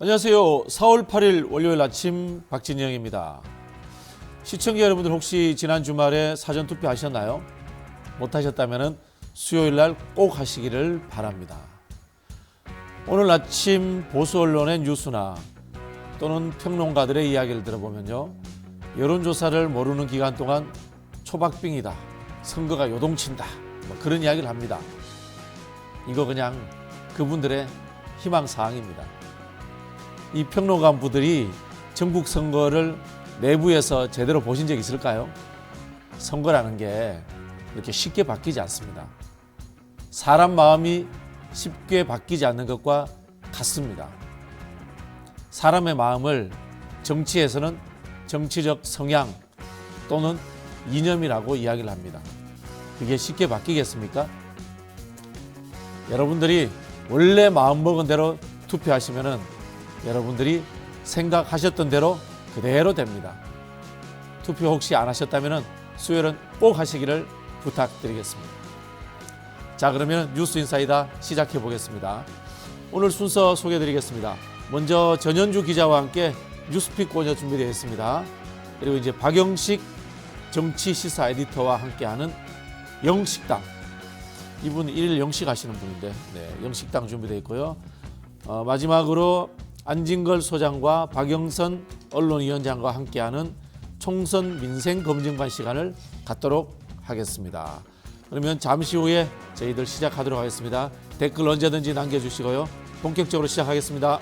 안녕하세요. 4월 8일 월요일 아침 박진영입니다. 시청자 여러분들 혹시 지난 주말에 사전투표 하셨나요? 못하셨다면 수요일 날 꼭 하시기를 바랍니다. 오늘 아침 보수 언론의 뉴스나 또는 평론가들의 이야기를 들어보면요. 여론조사를 모르는 기간 동안 초박빙이다. 선거가 요동친다. 그런 이야기를 합니다. 이거 그냥 그분들의 희망사항입니다. 이 평론가분들이 전국 선거를 내부에서 제대로 보신 적 있을까요? 선거라는 게 이렇게 쉽게 바뀌지 않습니다. 사람 마음이 쉽게 바뀌지 않는 것과 같습니다. 사람의 마음을 정치에서는 정치적 성향 또는 이념이라고 이야기를 합니다. 그게 쉽게 바뀌겠습니까? 여러분들이 원래 마음먹은 대로 투표하시면은 여러분들이 생각하셨던 대로 그대로 됩니다. 투표 혹시 안 하셨다면 수요일은 꼭 하시기를 부탁드리겠습니다. 자, 그러면 뉴스 인사이다 시작해 보겠습니다. 오늘 순서 소개해 드리겠습니다. 먼저 전현주 기자와 함께 뉴스픽 공유 준비되어 있습니다. 그리고 이제 박영식 정치시사 에디터와 함께하는 영식당. 이분 일일 영식 하시는 분인데 영식당 준비되어 있고요. 마지막으로 안진걸 소장과 박영선 언론위원장과 함께하는 총선 민생검증반 시간을 갖도록 하겠습니다. 그러면 잠시 후에 저희들 시작하도록 하겠습니다. 댓글 언제든지 남겨주시고요. 본격적으로 시작하겠습니다.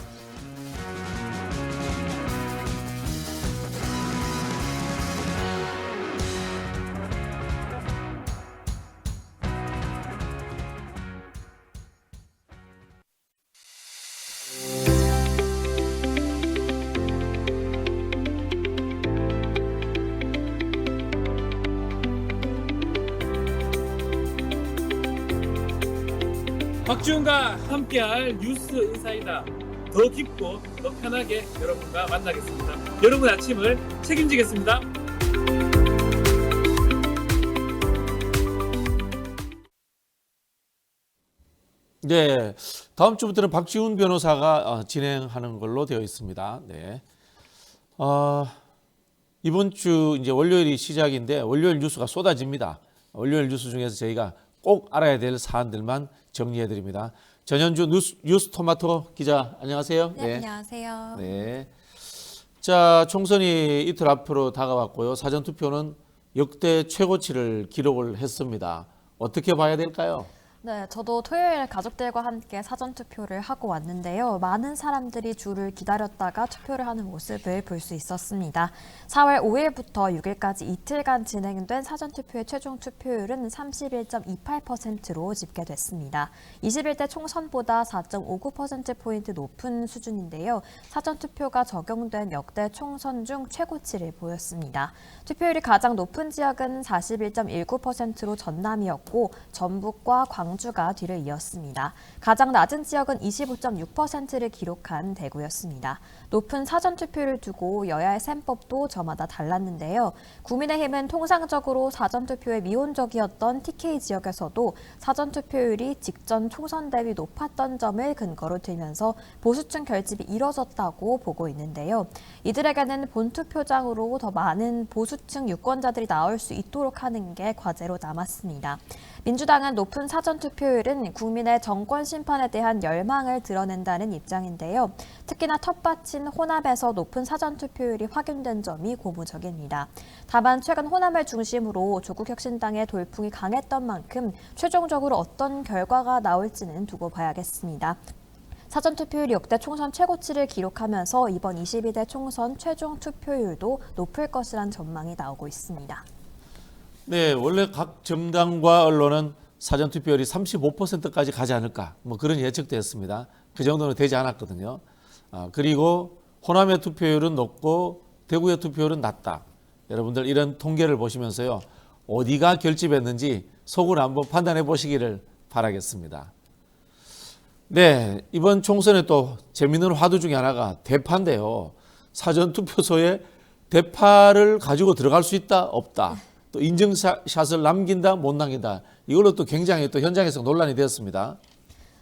박지훈과 함께할 뉴스 인사이다. 더 깊고 더 편하게 여러분과 만나겠습니다. 여러분 아침을 책임지겠습니다. 네, 다음 주부터는 박지훈 변호사가 진행하는 걸로 되어 있습니다. 네, 이번 주 이제 월요일이 시작인데 월요일 뉴스가 쏟아집니다. 월요일 뉴스 중에서 저희가 꼭 알아야 될 사안들만 정리해 드립니다. 전현주 뉴스 토마토 기자 안녕하세요. 네, 안녕하세요. 네. 자, 총선이 이틀 앞으로 다가왔고요. 사전 투표는 역대 최고치를 기록을 했습니다. 어떻게 봐야 될까요? 네, 저도 토요일 가족들과 함께 사전투표를 하고 왔는데요. 많은 사람들이 줄을 기다렸다가 투표를 하는 모습을 볼 수 있었습니다. 4월 5일부터 6일까지 이틀간 진행된 사전투표의 최종 투표율은 31.28%로 집계됐습니다. 21대 총선보다 4.59%포인트 높은 수준인데요. 사전투표가 적용된 역대 총선 중 최고치를 보였습니다. 투표율이 가장 높은 지역은 41.19%로 전남이었고 전북과 광주가 뒤를 이었습니다. 가장 낮은 지역은 25.6%를 기록한 대구였습니다. 높은 사전투표를 두고 여야의 셈법도 저마다 달랐는데요. 국민의힘은 통상적으로 사전투표에 미온적이었던 TK 지역에서도 사전투표율이 직전 총선 대비 높았던 점을 근거로 들면서 보수층 결집이 이뤄졌다고 보고 있는데요. 이들에게는 본투표장으로 더 많은 보수층 유권자들이 나올 수 있도록 하는 게 과제로 남았습니다. 민주당은 높은 사전투표율은 국민의 정권 심판에 대한 열망을 드러낸다는 입장인데요. 특히나 텃밭인 호남에서 높은 사전투표율이 확인된 점이 고무적입니다. 다만 최근 호남을 중심으로 조국혁신당의 돌풍이 강했던 만큼 최종적으로 어떤 결과가 나올지는 두고 봐야겠습니다. 사전투표율이 역대 총선 최고치를 기록하면서 이번 22대 총선 최종 투표율도 높을 것이란 전망이 나오고 있습니다. 네, 원래 각 정당과 언론은 사전투표율이 35%까지 가지 않을까 그런 예측도 했습니다. 그 정도는 되지 않았거든요. 그리고 호남의 투표율은 높고 대구의 투표율은 낮다. 여러분들 이런 통계를 보시면서요. 어디가 결집했는지 속으로 한번 판단해 보시기를 바라겠습니다. 네, 이번 총선에 또 재미있는 화두 중에 하나가 대파인데요. 사전투표소에 대파를 가지고 들어갈 수 있다, 없다. 또 인증샷을 남긴다, 못 남긴다. 이걸로 또 굉장히 또 현장에서 논란이 되었습니다.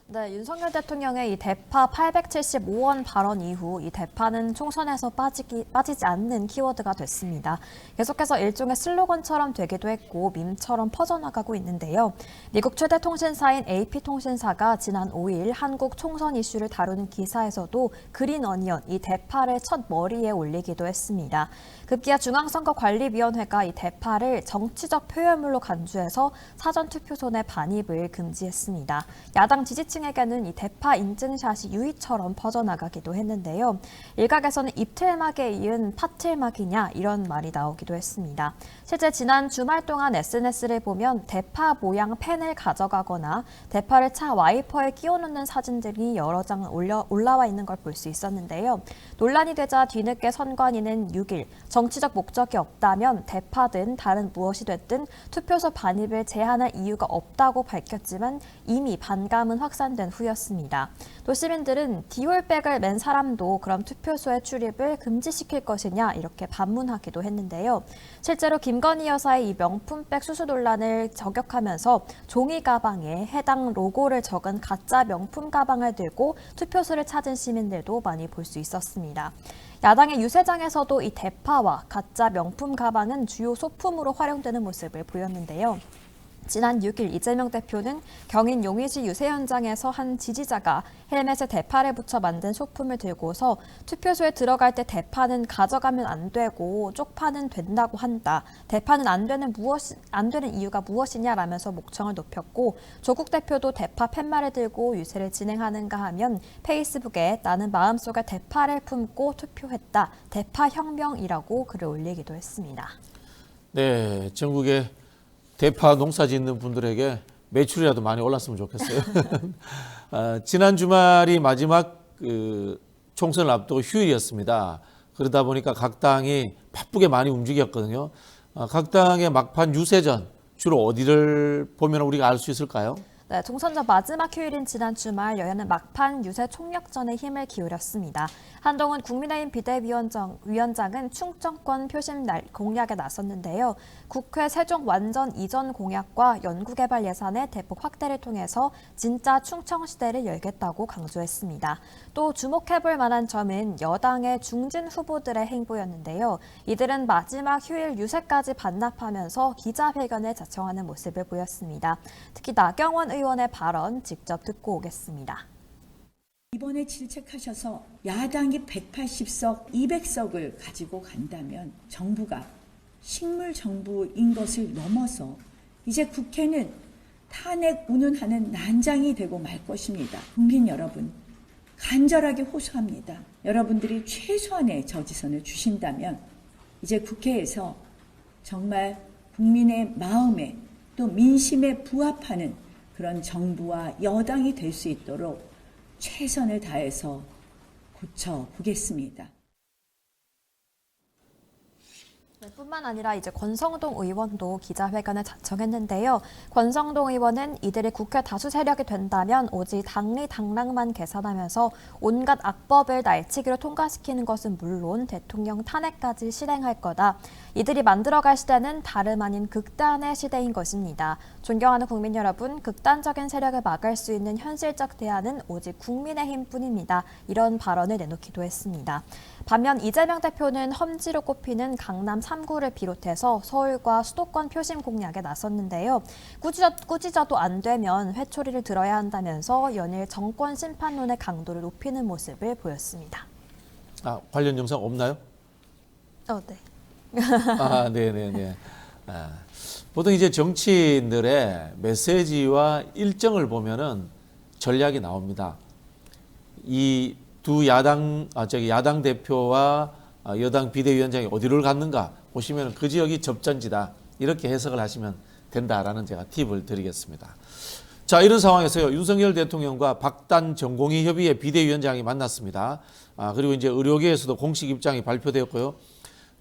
네, 윤석열 대통령의 이 대파 875원 발언 이후 이 대파는 총선에서 빠지지 않는 키워드가 됐습니다. 계속해서 일종의 슬로건처럼 되기도 했고 밈처럼 퍼져나가고 있는데요. 미국 최대 통신사인 AP통신사가 지난 5일 한국 총선 이슈를 다루는 기사에서도 그린 어니언, 이 대파를 첫 머리에 올리기도 했습니다. 급기야 중앙선거관리위원회가 이 대파를 정치적 표현물로 간주해서 사전투표소 내 반입을 금지했습니다. 야당 지지층에게는 이 대파 인증샷이 유의처럼 퍼져나가기도 했는데요. 일각에서는 입틀막에 이은 파틀막이냐 이런 말이 나오기도 했습니다. 실제 지난 주말 동안 SNS를 보면 대파 모양 펜을 가져가거나 대파를 차 와이퍼에 끼워놓는 사진들이 여러 장 올라와 있는 걸 볼 수 있었는데요. 논란이 되자 뒤늦게 선관위는 6일 정치적 목적이 없다면 대파든 다른 무엇이 됐든 투표소 반입을 제한할 이유가 없다고 밝혔지만 이미 반감은 확산된 후였습니다. 또 시민들은 디올백을 맨 사람도 그럼 투표소의 출입을 금지시킬 것이냐 이렇게 반문하기도 했는데요. 실제로 김건희 여사의 이 명품백 수수 논란을 저격하면서 종이 가방에 해당 로고를 적은 가짜 명품 가방을 들고 투표소를 찾은 시민들도 많이 볼 수 있었습니다. 야당의 유세장에서도 이 대파와 가짜 명품 가방은 주요 소품으로 활용되는 모습을 보였는데요. 지난 6일 이재명 대표는 경인 용의시 유세 현장에서 한 지지자가 헬멧에 대파를 붙여 만든 소품을 들고서 투표소에 들어갈 때 대파는 가져가면 안 되고 쪽파는 된다고 한다. 대파는 안 되는 이유가 무엇이냐라면서 목청을 높였고 조국 대표도 대파 팻말을 들고 유세를 진행하는가 하면 페이스북에 나는 마음속에 대파를 품고 투표했다. 대파혁명이라고 글을 올리기도 했습니다. 네, 전국에 대파 농사 짓는 분들에게 매출이라도 많이 올랐으면 좋겠어요. 지난 주말이 마지막 총선을 앞두고 휴일이었습니다. 그러다 보니까 각 당이 바쁘게 많이 움직였거든요. 각 당의 막판 유세전 주로 어디를 보면 우리가 알 수 있을까요? 네, 총선전 마지막 휴일인 지난 주말 여야는 막판 유세 총력전에 힘을 기울였습니다. 한동훈 국민의힘 비대위원장은 충청권 표심 공략에 나섰는데요. 국회 세종 완전 이전 공약과 연구개발 예산의 대폭 확대를 통해서 진짜 충청시대를 열겠다고 강조했습니다. 또 주목해볼 만한 점은 여당의 중진 후보들의 행보였는데요. 이들은 마지막 휴일 유세까지 반납하면서 기자회견에 자청하는 모습을 보였습니다. 특히 나경원 의원의 발언 직접 듣고 오겠습니다. 이번에 질책하셔서 야당이 180석, 200석을 가지고 간다면 정부가 식물 정부인 것을 넘어서 이제 국회는 탄핵 운운하는 난장이 되고 말 것입니다. 국민 여러분, 간절하게 호소합니다. 여러분들이 최소한의 저지선을 주신다면 이제 국회에서 정말 국민의 마음에 또 민심에 부합하는 그런 정부와 여당이 될 수 있도록 최선을 다해서 고쳐보겠습니다. 뿐만 아니라 이제 권성동 의원도 기자회견에 자청했는데요. 권성동 의원은 이들이 국회 다수 세력이 된다면 오직 당리당락만 계산하면서 온갖 악법을 날치기로 통과시키는 것은 물론 대통령 탄핵까지 실행할 거다. 이들이 만들어갈 시대는 다름 아닌 극단의 시대인 것입니다. 존경하는 국민 여러분, 극단적인 세력을 막을 수 있는 현실적 대안은 오직 국민의힘뿐입니다. 이런 발언을 내놓기도 했습니다. 반면 이재명 대표는 험지로 꼽히는 강남 3구를 비롯해서 서울과 수도권 표심 공략에 나섰는데요. 꾸짖어도 안 되면 회초리를 들어야 한다면서 연일 정권 심판론의 강도를 높이는 모습을 보였습니다. 관련 영상 없나요? 네. 네네네. 보통 이제 정치인들의 메시지와 일정을 보면은 전략이 나옵니다. 이 두 야당 대표와 여당 비대위원장이 어디를 갔는가 보시면 그 지역이 접전지다. 이렇게 해석을 하시면 된다라는 제가 팁을 드리겠습니다. 자, 이런 상황에서요. 윤석열 대통령과 박단 전공의 협의회 비대위원장이 만났습니다. 그리고 이제 의료계에서도 공식 입장이 발표되었고요.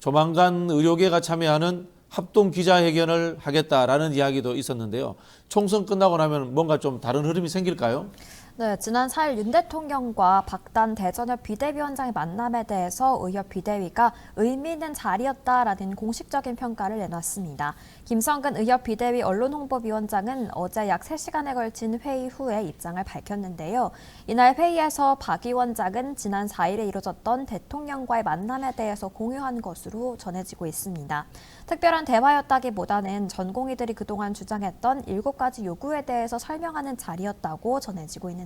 조만간 의료계가 참여하는 합동 기자회견을 하겠다라는 이야기도 있었는데요. 총선 끝나고 나면 뭔가 좀 다른 흐름이 생길까요? 네, 지난 4일 윤 대통령과 박단 대전협 비대위원장의 만남에 대해서 의협 비대위가 의미 있는 자리였다라는 공식적인 평가를 내놨습니다. 김성근 의협 비대위 언론홍보위원장은 어제 약 3시간에 걸친 회의 후에 입장을 밝혔는데요. 이날 회의에서 박 위원장은 지난 4일에 이뤄졌던 대통령과의 만남에 대해서 공유한 것으로 전해지고 있습니다. 특별한 대화였다기보다는 전공의들이 그동안 주장했던 7가지 요구에 대해서 설명하는 자리였다고 전해지고 있는데요.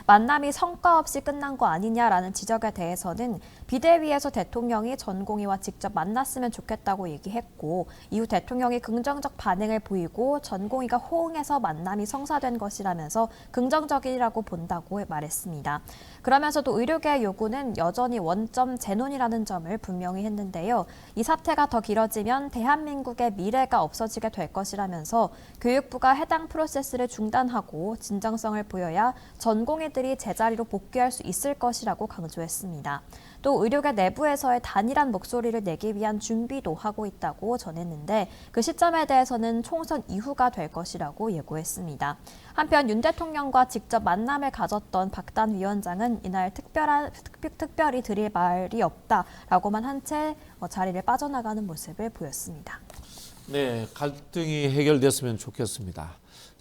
만남이 성과 없이 끝난 거 아니냐라는 지적에 대해서는 비대위에서 대통령이 전공의와 직접 만났으면 좋겠다고 얘기했고 이후 대통령이 긍정적 반응을 보이고 전공의가 호응해서 만남이 성사된 것이라면서 긍정적이라고 본다고 말했습니다. 그러면서도 의료계의 요구는 여전히 원점 재논이라는 점을 분명히 했는데요. 이 사태가 더 길어지면 대한민국의 미래가 없어지게 될 것이라면서 교육부가 해당 프로세스를 중단하고 진정성을 보여야 전공의들이 제자리로 복귀할 수 있을 것이라고 강조했습니다. 또 의료계 내부에서의 단일한 목소리를 내기 위한 준비도 하고 있다고 전했는데 그 시점에 대해서는 총선 이후가 될 것이라고 예고했습니다. 한편 윤 대통령과 직접 만남을 가졌던 박단 위원장은 이날 특별히 드릴 말이 없다라고만 한 채 자리를 빠져나가는 모습을 보였습니다. 네, 갈등이 해결됐으면 좋겠습니다.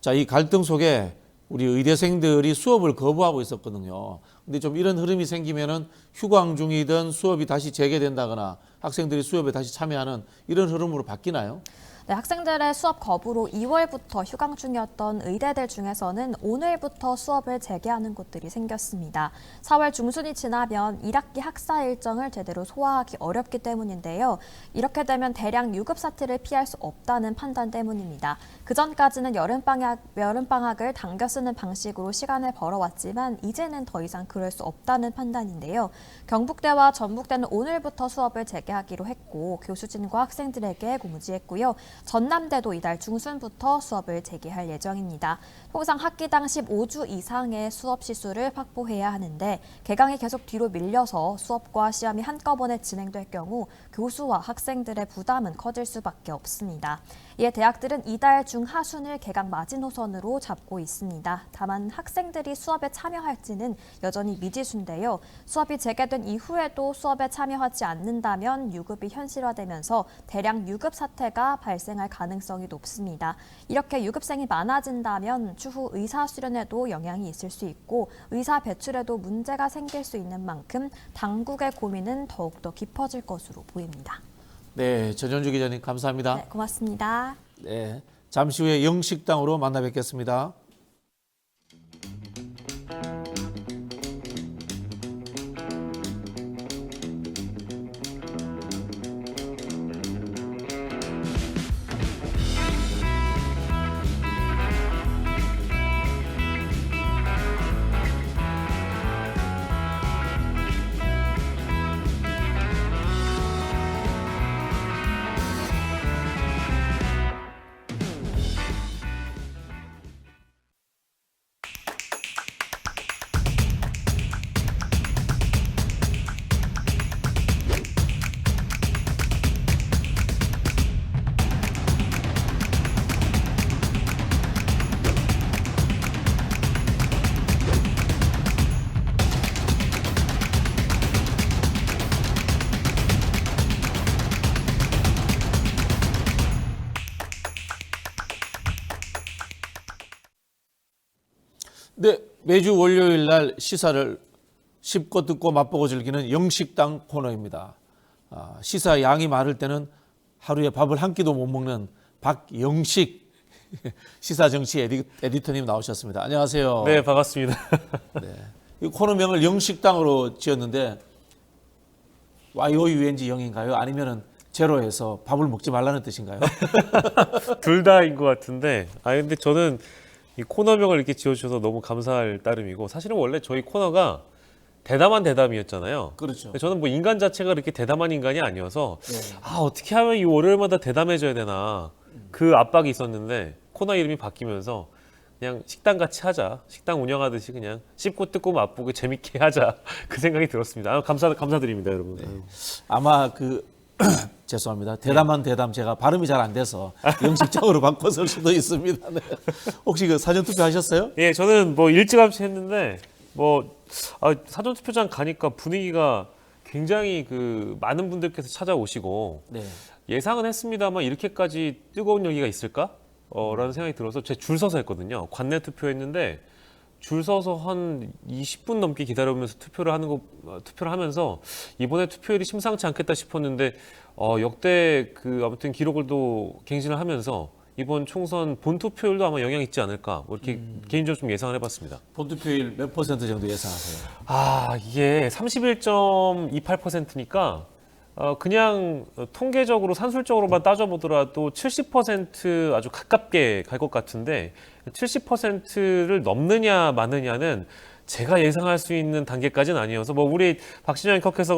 자, 이 갈등 속에 우리 의대생들이 수업을 거부하고 있었거든요. 근데 좀 이런 흐름이 생기면은 휴강 중이든 수업이 다시 재개된다거나 학생들이 수업에 다시 참여하는 이런 흐름으로 바뀌나요? 네, 학생들의 수업 거부로 2월부터 휴강 중이었던 의대들 중에서는 오늘부터 수업을 재개하는 곳들이 생겼습니다. 4월 중순이 지나면 1학기 학사 일정을 제대로 소화하기 어렵기 때문인데요. 이렇게 되면 대량 유급 사태를 피할 수 없다는 판단 때문입니다. 그전까지는 여름방학을 당겨 쓰는 방식으로 시간을 벌어왔지만 이제는 더 이상 그럴 수 없다는 판단인데요. 경북대와 전북대는 오늘부터 수업을 재개하기로 했고 교수진과 학생들에게 공지했고요. 전남대도 이달 중순부터 수업을 재개할 예정입니다. 통상 학기당 15주 이상의 수업 시수를 확보해야 하는데 개강이 계속 뒤로 밀려서 수업과 시험이 한꺼번에 진행될 경우 교수와 학생들의 부담은 커질 수밖에 없습니다. 이에 대학들은 이달 중하순을 개강 마지노선으로 잡고 있습니다. 다만 학생들이 수업에 참여할지는 여전히 미지수인데요. 수업이 재개된 이후에도 수업에 참여하지 않는다면 유급이 현실화되면서 대량 유급 사태가 발생할 가능성이 높습니다. 이렇게 유급생이 많아진다면 추후 의사 수련에도 영향이 있을 수 있고 의사 배출에도 문제가 생길 수 있는 만큼 당국의 고민은 더욱더 깊어질 것으로 보입니다. 네, 전현주 기자님 감사합니다. 네, 고맙습니다. 네, 잠시 후에 영식당으로 만나 뵙겠습니다. 네, 매주 월요일 날 시사를 씹고 듣고 맛보고 즐기는 영식당 코너입니다. 시사 양이 많을 때는 하루에 밥을 한 끼도 못 먹는 박영식 시사정치 에디터님 나오셨습니다. 안녕하세요. 네, 반갑습니다. 네, 이 코너명을 영식당으로 지었는데 YOUNG 영인가요? 아니면은 제로에서 밥을 먹지 말라는 뜻인가요? 둘 다인 것 같은데, 근데 저는 이 코너명을 이렇게 지어주셔서 너무 감사할 따름이고, 사실은 원래 저희 코너가 대담한 대담이었잖아요. 그렇죠. 근데 저는 뭐 인간 자체가 그렇게 대담한 인간이 아니어서, 네. 어떻게 하면 이 월요일마다 대담해져야 되나, 그 압박이 있었는데, 코너 이름이 바뀌면서 그냥 식당 같이 하자, 식당 운영하듯이 그냥 씹고 뜯고 맛보고 재밌게 하자, 그 생각이 들었습니다. 감사드립니다, 여러분. 아마 죄송합니다. 대담한 대담 제가 발음이 잘 안 돼서 영식적으로 바꿔서 수도 있습니다. 네. 혹시 그 사전 투표 하셨어요? 예, 저는 뭐 일찌감치 했는데 사전 투표장 가니까 분위기가 굉장히 그 많은 분들께서 찾아오시고 네. 예상은 했습니다만 이렇게까지 뜨거운 열기가 있을까? 라는 생각이 들어서 제 줄 서서 했거든요. 관내 투표했는데 줄 서서 한 20분 넘게 기다리면서 투표를 하면서 이번에 투표율이 심상치 않겠다 싶었는데 역대 아무튼 기록을 또 갱신을 하면서 이번 총선 본 투표율도 아마 영향이 있지 않을까 뭐 이렇게 개인적으로 좀 예상을 해봤습니다. 본 투표율 몇 % 정도 예상하세요? 이게 31.28%니까 그냥 통계적으로 산술적으로만 따져보더라도 70% 아주 가깝게 갈 것 같은데 70%를 넘느냐 마느냐는 제가 예상할 수 있는 단계까지는 아니어서 뭐 우리 박진영 앵커께서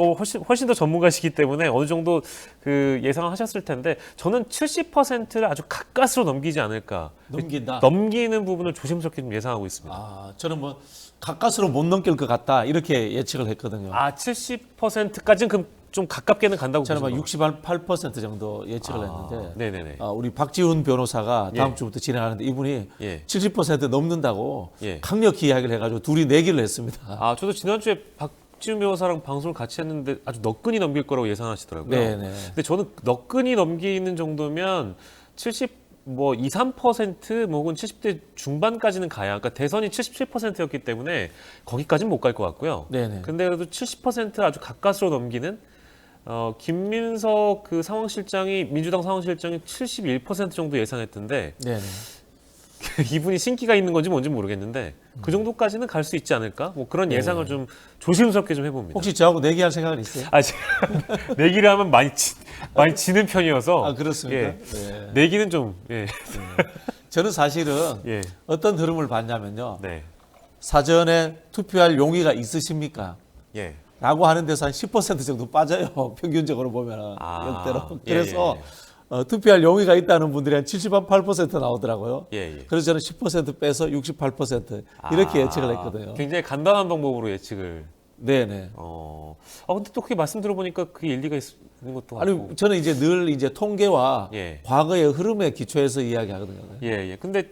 훨씬 더 전문가시기 때문에 어느 정도 그 예상하셨을 텐데 저는 70%를 아주 가까스로 넘기지 않을까. 넘긴다. 넘기는 부분을 조심스럽게 좀 예상하고 있습니다. 저는 뭐 가까스로 못 넘길 것 같다 이렇게 예측을 했거든요. 70%까지는 그럼 좀 가깝게는 간다고 저는 보시는 막 68% 정도 예측을 했는데 네네네. 우리 박지훈 변호사가 다음 예. 주부터 진행하는데 이분이 예. 70% 넘는다고 예. 강력히 이야기를 해가지고 둘이 내기를 했습니다. 저도 지난주에 박지훈 변호사랑 방송을 같이 했는데 아주 너끈히 넘길 거라고 예상하시더라고요. 네네. 근데 저는 너끈히 넘기는 정도면 70 2, 3% 혹은 70대 중반까지는 가야. 그러니까 대선이 77%였기 때문에 거기까지는 못 갈 것 같고요. 네네. 근데 그래도 70% 아주 가까스로 넘기는 김민석 그 상황실장이 민주당 상황실장이 71% 정도 예상했던데 네네. 이분이 신기가 있는 건지 뭔지 모르겠는데 그 정도까지는 갈 수 있지 않을까? 뭐 그런 예상을 좀 조심스럽게 좀 해봅니다. 혹시 저하고 내기할 생각은 있어요? 제가 내기를 하면 많이 지는 편이어서 그렇습니까? 예. 네. 내기는 좀 예. 저는 사실은 예. 어떤 흐름을 봤냐면요. 네. 사전에 투표할 용의가 있으십니까? 예. 라고 하는 데서 한 10% 정도 빠져요. 평균적으로 보면 역대로. 예, 그래서 예, 예. 투표할 용의가 있다는 분들이 한 78% 나오더라고요. 예, 예. 그래서 저는 10% 빼서 68% 이렇게 예측을 했거든요. 굉장히 간단한 방법으로 예측을. 네네. 근데 또 그게 말씀 들어보니까 그게 일리가 있는 것도 같고. 아니 저는 이제 늘 이제 통계와 예. 과거의 흐름에 기초해서 이야기하거든요. 예. 근데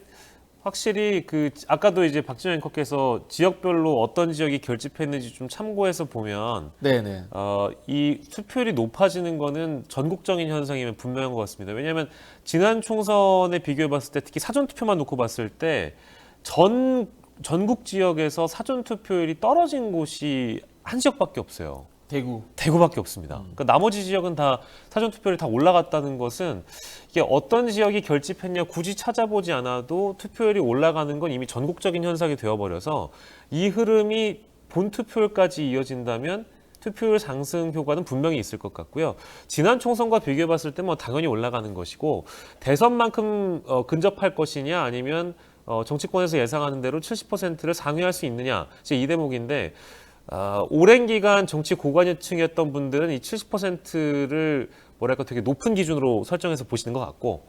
확실히 아까도 이제 박진영 앵커께서 지역별로 어떤 지역이 결집했는지 좀 참고해서 보면 네네. 이 투표율이 높아지는 거는 전국적인 현상이면 분명한 것 같습니다. 왜냐하면 지난 총선에 비교해 봤을 때 특히 사전 투표만 놓고 봤을 때 전국 지역에서 사전 투표율이 떨어진 곳이 한 지역밖에 없어요. 대구밖에 없습니다. 그러니까 나머지 지역은 다 사전 투표율이 다 올라갔다는 것은 이게 어떤 지역이 결집했냐 굳이 찾아보지 않아도 투표율이 올라가는 건 이미 전국적인 현상이 되어버려서 이 흐름이 본 투표율까지 이어진다면 투표율 상승 효과는 분명히 있을 것 같고요. 지난 총선과 비교해봤을 때 뭐 당연히 올라가는 것이고 대선만큼 근접할 것이냐 아니면 정치권에서 예상하는 대로 70%를 상회할 수 있느냐 이제 이 대목인데 오랜 기간 정치 고관여층이었던 분들은 이 70%를 뭐랄까 되게 높은 기준으로 설정해서 보시는 것 같고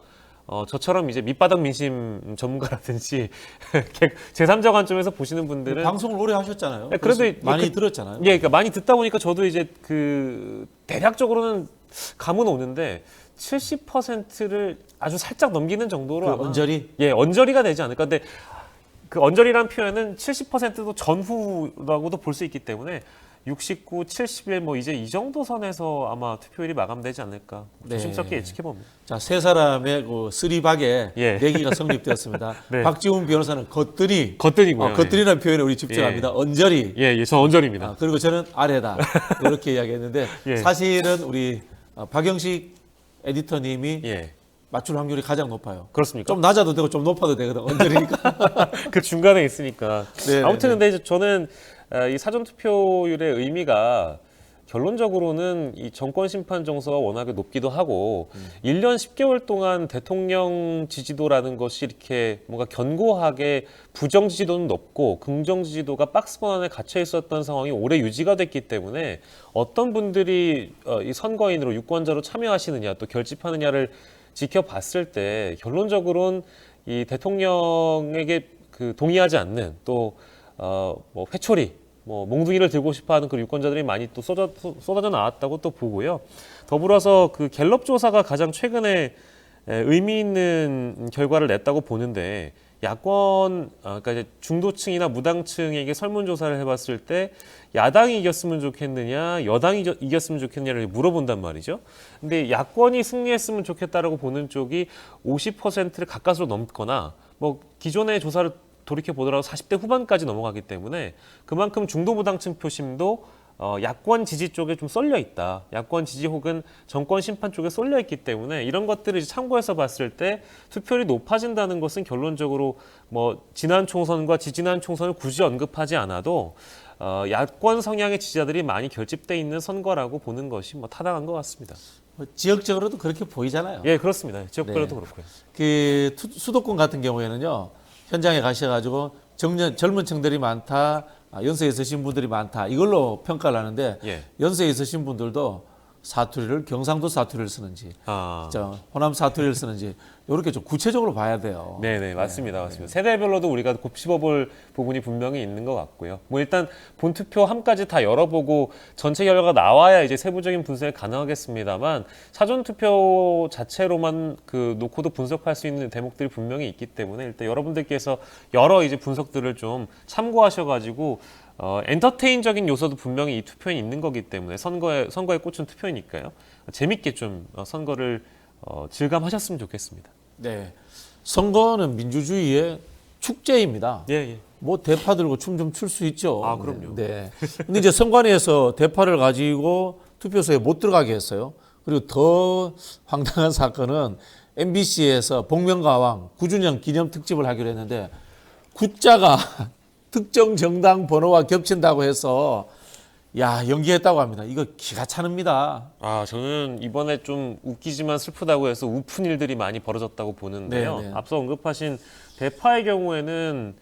저처럼 이제 밑바닥 민심 전문가라든지 제3자 관점에서 보시는 분들은 방송을 오래 하셨잖아요. 그래도 그래서 많이 들었잖아요. 예, 그러니까 많이 듣다 보니까 저도 이제 대략적으로는 감은 오는데 70%를 아주 살짝 넘기는 정도로 아마 언저리? 예, 언저리가 되지 않을까. 근데 그 언저리란 표현은 70%도 전후라고도 볼 수 있기 때문에 69, 71 뭐 이제 이 정도 선에서 아마 투표율이 마감되지 않을까 조심스럽게 예측해 봅니다. 자, 세 사람의 그 쓰리박에 예. 내기가 성립되었습니다. 네. 박지훈 변호사는 겉들이 겉들이고요. 겉들이라는 표현에 우리 집중합니다. 언저리. 예, 저 언저리입니다. 그리고 저는 아래다. 이렇게 이야기했는데 예. 사실은 우리 박영식 에디터님이 예, 맞출 확률이 가장 높아요. 그렇습니까? 좀 낮아도 되고 좀 높아도 되거든. 언저리니까. 그 중간에 있으니까. 네, 아무튼 네, 근데 이제 저는 이 사전 투표율의 의미가 결론적으로는 이 정권 심판 정서가 워낙에 높기도 하고 1년 10개월 동안 대통령 지지도라는 것이 이렇게 뭔가 견고하게 부정 지지도는 높고 긍정 지지도가 박스권 안에 갇혀 있었던 상황이 오래 유지가 됐기 때문에 어떤 분들이 이 선거인으로 유권자로 참여하시느냐 또 결집하느냐를 지켜봤을 때 결론적으로는 이 대통령에게 동의하지 않는 또 뭐 회초리 뭐 몽둥이를 들고 싶어하는 그 유권자들이 많이 또 쏟아져 나왔다고 또 보고요. 더불어서 그 갤럽 조사가 가장 최근에 의미 있는 결과를 냈다고 보는데 야권, 그러니까 이제 중도층이나 무당층에게 설문조사를 해봤을 때 야당이 이겼으면 좋겠느냐, 여당이 이겼으면 좋겠느냐를 물어본단 말이죠. 근데 야권이 승리했으면 좋겠다라고 보는 쪽이 50%를 가까스로 넘거나 뭐 기존의 조사를 돌이켜 보더라도 40대 후반까지 넘어가기 때문에 그만큼 중도무당층 표심도 야권 지지 쪽에 좀 쏠려 있다. 야권 지지 혹은 정권 심판 쪽에 쏠려 있기 때문에 이런 것들을 이제 참고해서 봤을 때 투표율이 높아진다는 것은 결론적으로 뭐 지난 총선과 지지난 총선을 굳이 언급하지 않아도 야권 성향의 지지자들이 많이 결집돼 있는 선거라고 보는 것이 뭐 타당한 것 같습니다. 뭐 지역적으로도 그렇게 보이잖아요. 예, 그렇습니다. 지역별로도 네. 그렇고요. 그 수도권 같은 경우에는요, 현장에 가셔가지고 젊은 층들이 많다, 연세에 있으신 분들이 많다, 이걸로 평가를 하는데 예. 연세에 있으신 분들도 사투리를 경상도 사투리를 쓰는지, 호남 사투리를 쓰는지 이렇게 좀 구체적으로 봐야 돼요. 네네, 맞습니다. 맞습니다. 세대별로도 우리가 곱씹어볼 부분이 분명히 있는 것 같고요. 뭐 일단 본투표함까지 다 열어보고 전체 결과가 나와야 이제 세부적인 분석이 가능하겠습니다만 사전투표 자체로만 놓고도 분석할 수 있는 대목들이 분명히 있기 때문에 일단 여러분들께서 여러 이제 분석들을 좀 참고하셔가지고 엔터테인적인 요소도 분명히 이 투표에 있는 거기 때문에 선거에 꽂힌 투표니까요. 재밌게 좀 선거를 즐감하셨으면 좋겠습니다. 네, 선거는 민주주의의 축제입니다. 예, 예. 뭐 대파 들고 춤 좀 출 수 있죠. 아, 그럼요. 네. 근데 이제 선관위에서 대파를 가지고 투표소에 못 들어가게 했어요. 그리고 더 황당한 사건은 MBC에서 복면가왕 9주년 기념 특집을 하기로 했는데 구자가 특정 정당 번호와 겹친다고 해서 연기했다고 합니다. 이거 기가 차릅니다. 저는 이번에 좀 웃기지만 슬프다고 해서 우픈 일들이 많이 벌어졌다고 보는데요. 네네. 앞서 언급하신 대파의 경우에는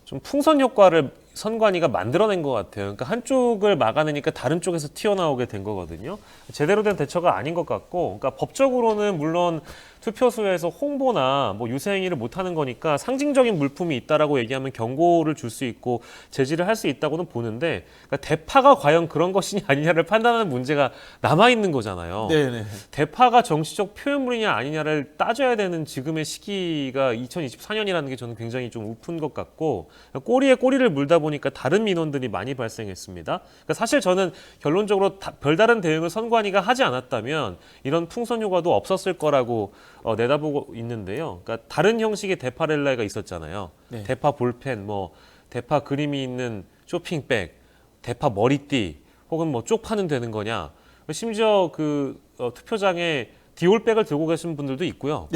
좀 풍선 효과를 선관위가 만들어낸 것 같아요. 그러니까 한쪽을 막아내니까 다른 쪽에서 튀어나오게 된 거거든요. 제대로 된 대처가 아닌 것 같고, 그러니까 법적으로는 물론 투표소에서 홍보나 뭐 유세행위를 못하는 거니까 상징적인 물품이 있다라고 얘기하면 경고를 줄 수 있고 제지를 할 수 있다고는 보는데, 그러니까 대파가 과연 그런 것이냐 아니냐를 판단하는 문제가 남아 있는 거잖아요. 네네. 대파가 정치적 표현물이냐 아니냐를 따져야 되는 지금의 시기가 2024년이라는 게 저는 굉장히 좀 우픈 것 같고, 꼬리에 꼬리를 물다 보니까 다른 민원들이 많이 발생했습니다. 그러니까 사실 저는 결론적으로 별다른 대응을 선관위가 하지 않았다면 이런 풍선 효과도 없었을 거라고 내다보고 있는데요. 그러니까 다른 형식의 대파렐라가 있었잖아요. 네. 대파 볼펜, 뭐 대파 그림이 있는 쇼핑백, 대파 머리띠, 혹은 뭐 쪽파는 되는 거냐. 심지어 투표장에 디올백을 들고 계신 분들도 있고요.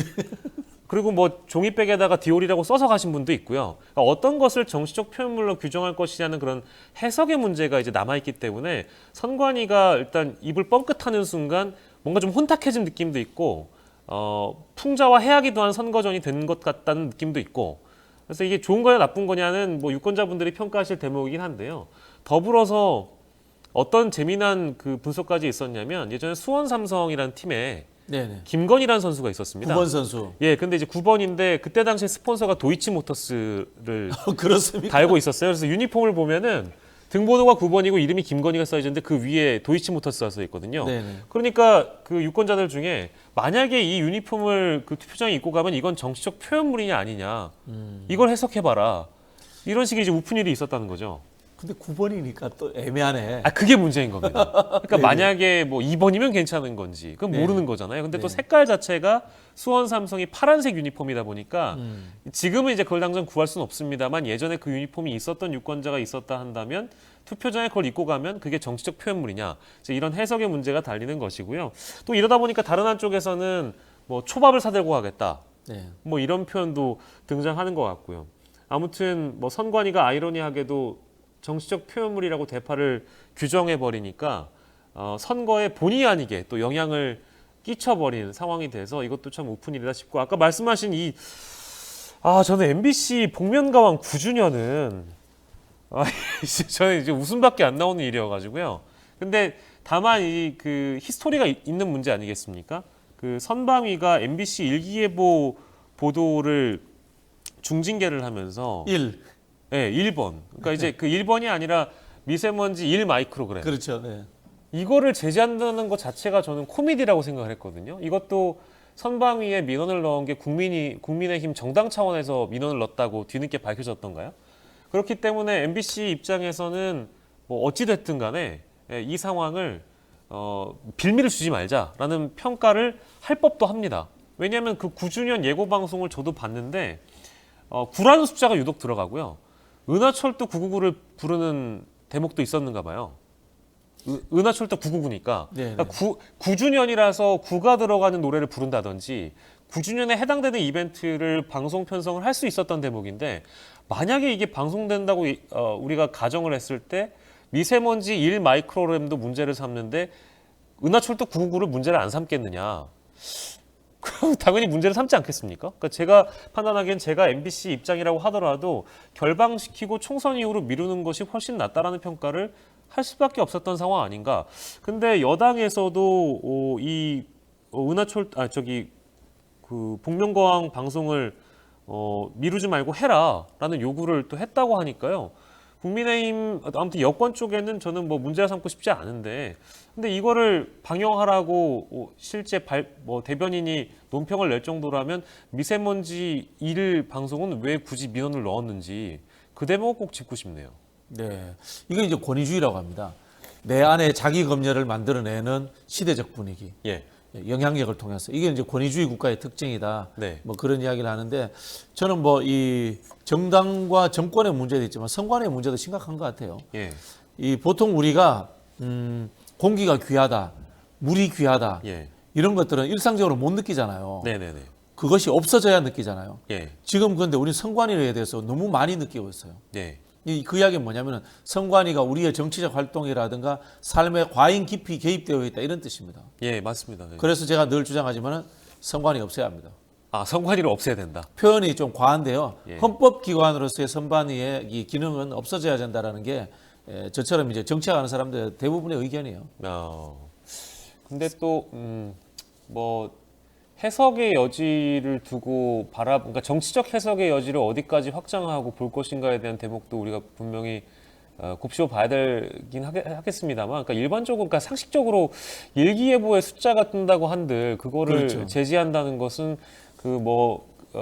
그리고 뭐 종이백에다가 디올이라고 써서 가신 분도 있고요. 그러니까 어떤 것을 정치적 표현물로 규정할 것이냐는 그런 해석의 문제가 이제 남아있기 때문에 선관위가 일단 입을 뻥끗하는 순간 뭔가 좀 혼탁해진 느낌도 있고, 풍자와 해악이 더한 선거전이 된 것 같다는 느낌도 있고, 그래서 이게 좋은 거냐 나쁜 거냐는 뭐 유권자분들이 평가하실 대목이긴 한데요. 더불어서 어떤 재미난 분석까지 있었냐면 예전에 수원 삼성이라는 팀에 네네. 김건희라는 선수가 있었습니다. 9번 선수. 예, 근데 이제 9번인데 그때 당시에 스폰서가 도이치모터스를 그렇습니까? 달고 있었어요. 그래서 유니폼을 보면은 등번호가 9번이고 이름이 김건희가 써져 있는데 그 위에 도이치모터스가 써 있거든요. 네네. 그러니까 그 유권자들 중에 만약에 이 유니폼을 투표장에 입고 가면 이건 정치적 표현물이냐 아니냐 이걸 해석해봐라. 이런 식의 이제 우픈일이 있었다는 거죠. 근데 9번이니까 또 애매하네. 그게 문제인 겁니다. 그러니까 네네. 만약에 뭐 2번이면 괜찮은 건지 그건 네. 모르는 거잖아요. 근데 또 네. 색깔 자체가 수원 삼성이 파란색 유니폼이다 보니까 지금은 이제 그걸 당장 구할 수는 없습니다만 예전에 그 유니폼이 있었던 유권자가 있었다 한다면 투표장에 그걸 입고 가면 그게 정치적 표현물이냐, 이제 이런 해석의 문제가 달리는 것이고요. 또 이러다 보니까 다른 한쪽에서는 뭐 초밥을 사들고 가겠다, 네. 뭐 이런 표현도 등장하는 것 같고요. 아무튼 뭐 선관위가 아이러니하게도 정치적 표현물이라고 대파를 규정해 버리니까 선거에 본의 아니게 또 영향을 끼쳐버린 상황이 돼서 이것도 참 우픈일이다 싶고, 아까 말씀하신 저는 MBC 복면가왕 9주년은 저는 이제 웃음밖에 안 나오는 일이어가지고요. 근데 다만 히스토리가 있는 문제 아니겠습니까? 선방위가 MBC 일기예보 보도를 중징계를 하면서 1. 네, 1번. 그러니까 이제 1번이 아니라 미세먼지 1마이크로그램. 그렇죠. 네. 이거를 제지한다는 것 자체가 저는 코미디라고 생각을 했거든요. 이것도 선방위에 민원을 넣은 게 국민의힘 정당 차원에서 민원을 넣었다고 뒤늦게 밝혀졌던가요? 그렇기 때문에 MBC 입장에서는 뭐 어찌 됐든 간에 이 상황을 빌미를 주지 말자라는 평가를 할 법도 합니다. 왜냐하면 그 9주년 예고 방송을 저도 봤는데 9라는 숫자가 유독 들어가고요. 은하철도 999를 부르는 대목도 있었는가 봐요. 은하철도 999니까 네, 그러니까 9주년이라서 9가 들어가는 노래를 부른다든지 9주년에 해당되는 이벤트를 방송 편성을 할 수 있었던 대목인데 만약에 이게 방송된다고 우리가 가정을 했을 때 미세먼지 1마이크로그램도 문제를 삼는데 은하철도 999를 문제를 안 삼겠느냐. 그럼 당연히 문제를 삼지 않겠습니까? 그러니까 제가 판단하기엔 제가 MBC 입장이라고 하더라도 결방시키고 총선 이후로 미루는 것이 훨씬 낫다라는 평가를 할 수밖에 없었던 상황 아닌가. 근데 여당에서도 이 은하철 그 복면거왕 방송을 미루지 말고 해라라는 요구를 또 했다고 하니까요. 국민의힘 아무튼 여권 쪽에는 저는 뭐 문제를 삼고 싶지 않은데 근데 이거를 방영하라고 실제 대변인이 논평을 낼 정도라면 미세먼지 1 방송은 왜 굳이 민원을 넣었는지 그 대목 꼭 짚고 싶네요. 네. 이거 이제 권위주의라고 합니다. 내 안에 자기 검열을 만들어내는 시대적 분위기. 예. 영향력을 통해서 이게 이제 권위주의 국가의 특징이다. 네. 뭐 그런 이야기를 하는데 저는 뭐 이 정당과 정권의 문제도 있지만 선관의 문제도 심각한 것 같아요. 예. 이 보통 우리가 공기가 귀하다, 물이 귀하다 예. 이런 것들은 일상적으로 못 느끼잖아요. 네네네. 그것이 없어져야 느끼잖아요. 예. 지금 그런데 우리 선관위에 대해서 너무 많이 느끼고 있어요. 예. 그 이야기는 뭐냐면은 선관위가 우리의 정치적 활동이라든가 삶에 과잉 깊이 개입되어 있다 이런 뜻입니다. 예, 맞습니다. 네. 그래서 제가 늘 주장하지만은 선관위 없애야 합니다. 아, 선관위를 없애야 된다. 표현이 좀 과한데요. 예. 헌법기관으로서의 선관위의 이 기능은 없어져야 된다라는 게 저처럼 이제 정치하는 사람들 대부분의 의견이에요. 근데 또 뭐 해석의 여지를 두고 그러니까 정치적 해석의 여지를 어디까지 확장하고 볼 것인가에 대한 대목도 우리가 분명히 곱씹어 봐야 되긴 하겠습니다만, 그러니까 일반적으로, 그러니까 상식적으로 일기예보에 숫자가 뜬다고 한들 그거를 그렇죠. 제지한다는 것은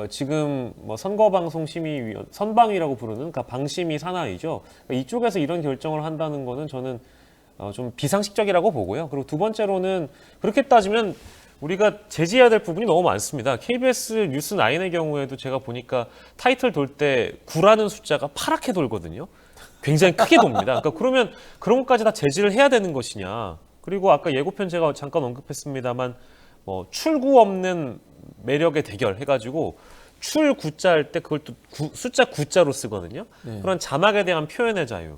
지금 뭐 선거방송심의위원 선방위라고 부르는 그러니까 방심위 산하이죠. 그러니까 이쪽에서 이런 결정을 한다는 거는 저는 좀 비상식적이라고 보고요. 그리고 두 번째로는 그렇게 따지면 우리가 제지해야 될 부분이 너무 많습니다. KBS 뉴스9의 경우에도 제가 보니까 타이틀 돌 때 9라는 숫자가 파랗게 돌거든요. 굉장히 크게 돕니다. 그러니까 그러면 그런 것까지 다 제지를 해야 되는 것이냐. 그리고 아까 예고편 제가 잠깐 언급했습니다만 뭐 출구 없는 매력의 대결 해가지고 출 9자 할 때 그걸 또 숫자 9자로 쓰거든요. 네. 그런 자막에 대한 표현의 자유.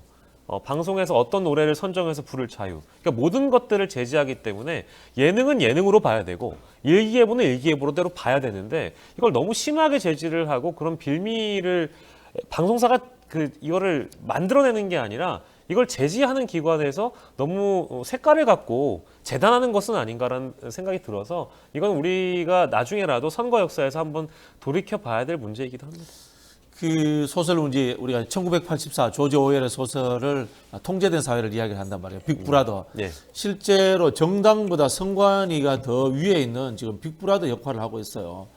방송에서 어떤 노래를 선정해서 부를 자유. 그러니까 모든 것들을 제지하기 때문에 예능은 예능으로 봐야 되고 일기예보는 일기예보대로 봐야 되는데 이걸 너무 심하게 제지를 하고 그런 빌미를 방송사가 이거를 만들어내는 게 아니라 이걸 제지하는 기관에서 너무 색깔을 갖고 재단하는 것은 아닌가라는 생각이 들어서 이건 우리가 나중에라도 선거 역사에서 한번 돌이켜 봐야 될 문제이기도 합니다. 그 소설 이제 우리가 1984 조지 오웰의 소설을 통제된 사회를 이야기를 한단 말이에요. 빅브라더. 네. 실제로 정당보다 선관위가 더 위에 있는 지금 빅브라더 역할을 하고 있어요.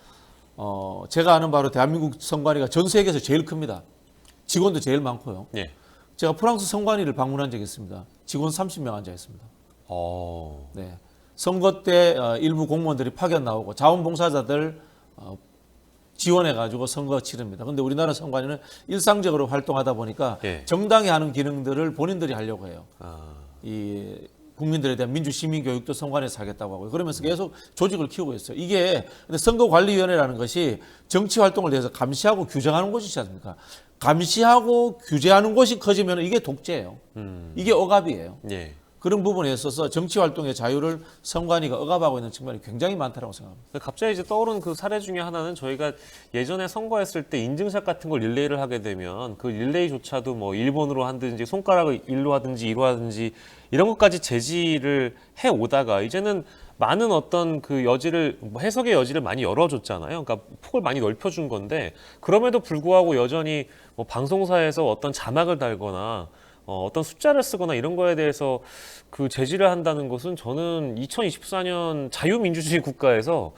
제가 아는 바로 대한민국 선관위가 전 세계에서 제일 큽니다. 직원도 제일 많고요. 네. 제가 프랑스 선관위를 방문한 적이 있습니다. 직원 30명 앉아 있습니다. 네. 선거 때 일부 공무원들이 파견 나오고 자원봉사자들 지원해가지고 선거 치릅니다. 그런데 우리나라 선관위는 일상적으로 활동하다 보니까 예. 정당이 하는 기능들을 본인들이 하려고 해요. 이 국민들에 대한 민주 시민 교육도 선관위에서 하겠다고 하고요. 그러면서 계속 조직을 키우고 있어요. 이게 근데 선거관리위원회라는 것이 정치 활동을 대해서 감시하고 규정하는 곳이지 않습니까? 감시하고 규제하는 곳이 커지면 이게 독재예요. 이게 억압이에요. 예. 그런 부분에 있어서 정치 활동의 자유를 선관위가 억압하고 있는 측면이 굉장히 많다고 생각합니다. 갑자기 이제 떠오른 그 사례 중에 하나는 저희가 예전에 선거했을 때 인증샷 같은 걸 릴레이를 하게 되면 그 릴레이조차도 뭐 1번으로 하든지 손가락을 1로 하든지 2로 하든지 이런 것까지 제지를 해 오다가 이제는 많은 어떤 그 여지를 해석의 여지를 많이 열어줬잖아요. 그러니까 폭을 많이 넓혀준 건데 그럼에도 불구하고 여전히 뭐 방송사에서 어떤 자막을 달거나 어떤 숫자를 쓰거나 이런 거에 대해서 그 제지를 한다는 것은 저는 2024년 자유민주주의 국가에서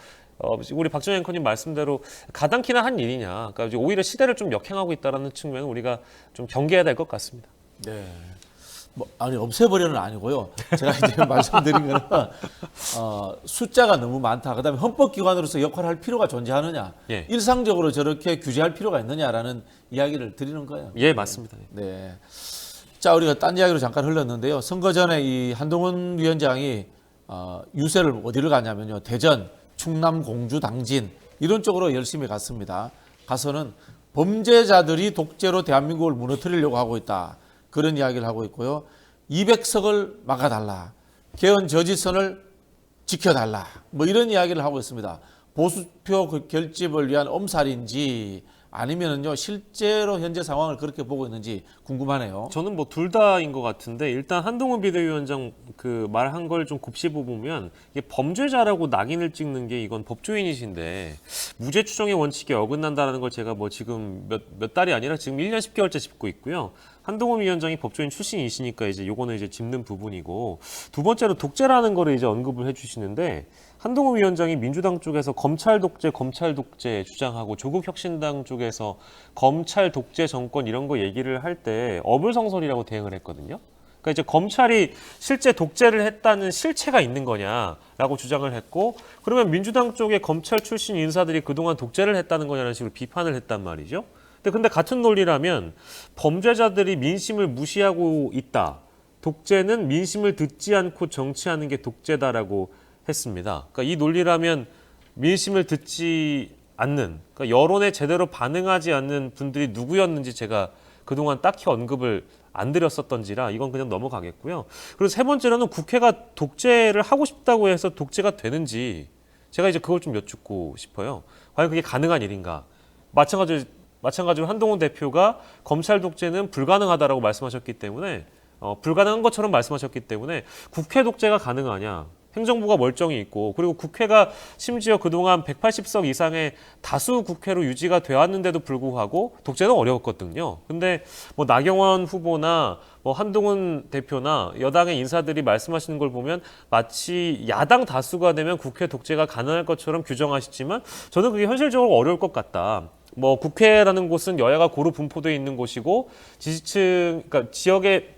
우리 박정희 앵커님 말씀대로 가당키나 한 일이냐. 그러니까 오히려 시대를 좀 역행하고 있다는 측면은 우리가 좀 경계해야 될 것 같습니다. 네. 뭐, 아니, 없애버려는 아니고요. 제가 이제 말씀드린 거는, 숫자가 너무 많다. 그 다음에 헌법기관으로서 역할을 할 필요가 존재하느냐. 예. 일상적으로 저렇게 규제할 필요가 있느냐라는 이야기를 드리는 거예요. 예, 맞습니다. 네. 자, 우리가 딴 이야기로 잠깐 흘렀는데요. 선거 전에 이 한동훈 위원장이 유세를 어디를 가냐면요. 대전, 충남, 공주, 당진 이런 쪽으로 열심히 갔습니다. 가서는 범죄자들이 독재로 대한민국을 무너뜨리려고 하고 있다. 그런 이야기를 하고 있고요. 200석을 막아달라. 개헌 저지선을 지켜달라. 뭐 이런 이야기를 하고 있습니다. 보수표 결집을 위한 엄살인지 아니면은요 실제로 현재 상황을 그렇게 보고 있는지 궁금하네요. 저는 뭐 둘 다인 것 같은데 일단 한동훈 비대위원장 그 말한 걸 좀 곱씹어 보면 이게 범죄자라고 낙인을 찍는 게 이건 법조인이신데 무죄 추정의 원칙에 어긋난다라는 걸 제가 뭐 지금 몇 달이 아니라 지금 1년 10개월째 짚고 있고요. 한동훈 위원장이 법조인 출신이시니까 이제 요거는 이제 짚는 부분이고 두 번째로 독재라는 거를 이제 언급을 해주시는데 한동훈 위원장이 민주당 쪽에서 검찰 독재 주장하고 조국혁신당 쪽에서 검찰 독재 정권 이런 거 얘기를 할 때 어불성설이라고 대응을 했거든요. 그러니까 이제 검찰이 실제 독재를 했다는 실체가 있는 거냐라고 주장을 했고 그러면 민주당 쪽에 검찰 출신 인사들이 그동안 독재를 했다는 거냐는 식으로 비판을 했단 말이죠. 근데 같은 논리라면 범죄자들이 민심을 무시하고 있다. 독재는 민심을 듣지 않고 정치하는 게 독재다라고 했습니다. 그러니까 이 논리라면 민심을 듣지 않는, 그러니까 여론에 제대로 반응하지 않는 분들이 누구였는지 제가 그동안 딱히 언급을 안 드렸었던지라 이건 그냥 넘어가겠고요. 그리고 세 번째로는 국회가 독재를 하고 싶다고 해서 독재가 되는지 제가 이제 그걸 좀 여쭙고 싶어요. 과연 그게 가능한 일인가? 마찬가지로 한동훈 대표가 검찰 독재는 불가능하다라고 말씀하셨기 때문에 불가능한 것처럼 말씀하셨기 때문에 국회 독재가 가능하냐? 행정부가 멀쩡히 있고 그리고 국회가 심지어 그동안 180석 이상의 다수 국회로 유지가 되었는데도 불구하고 독재는 어려웠거든요. 근데 뭐 나경원 후보나 뭐 한동훈 대표나 여당의 인사들이 말씀하시는 걸 보면 마치 야당 다수가 되면 국회 독재가 가능할 것처럼 규정하시지만 저는 그게 현실적으로 어려울 것 같다. 뭐 국회라는 곳은 여야가 고루 분포되어 있는 곳이고 지지층, 그러니까 지역의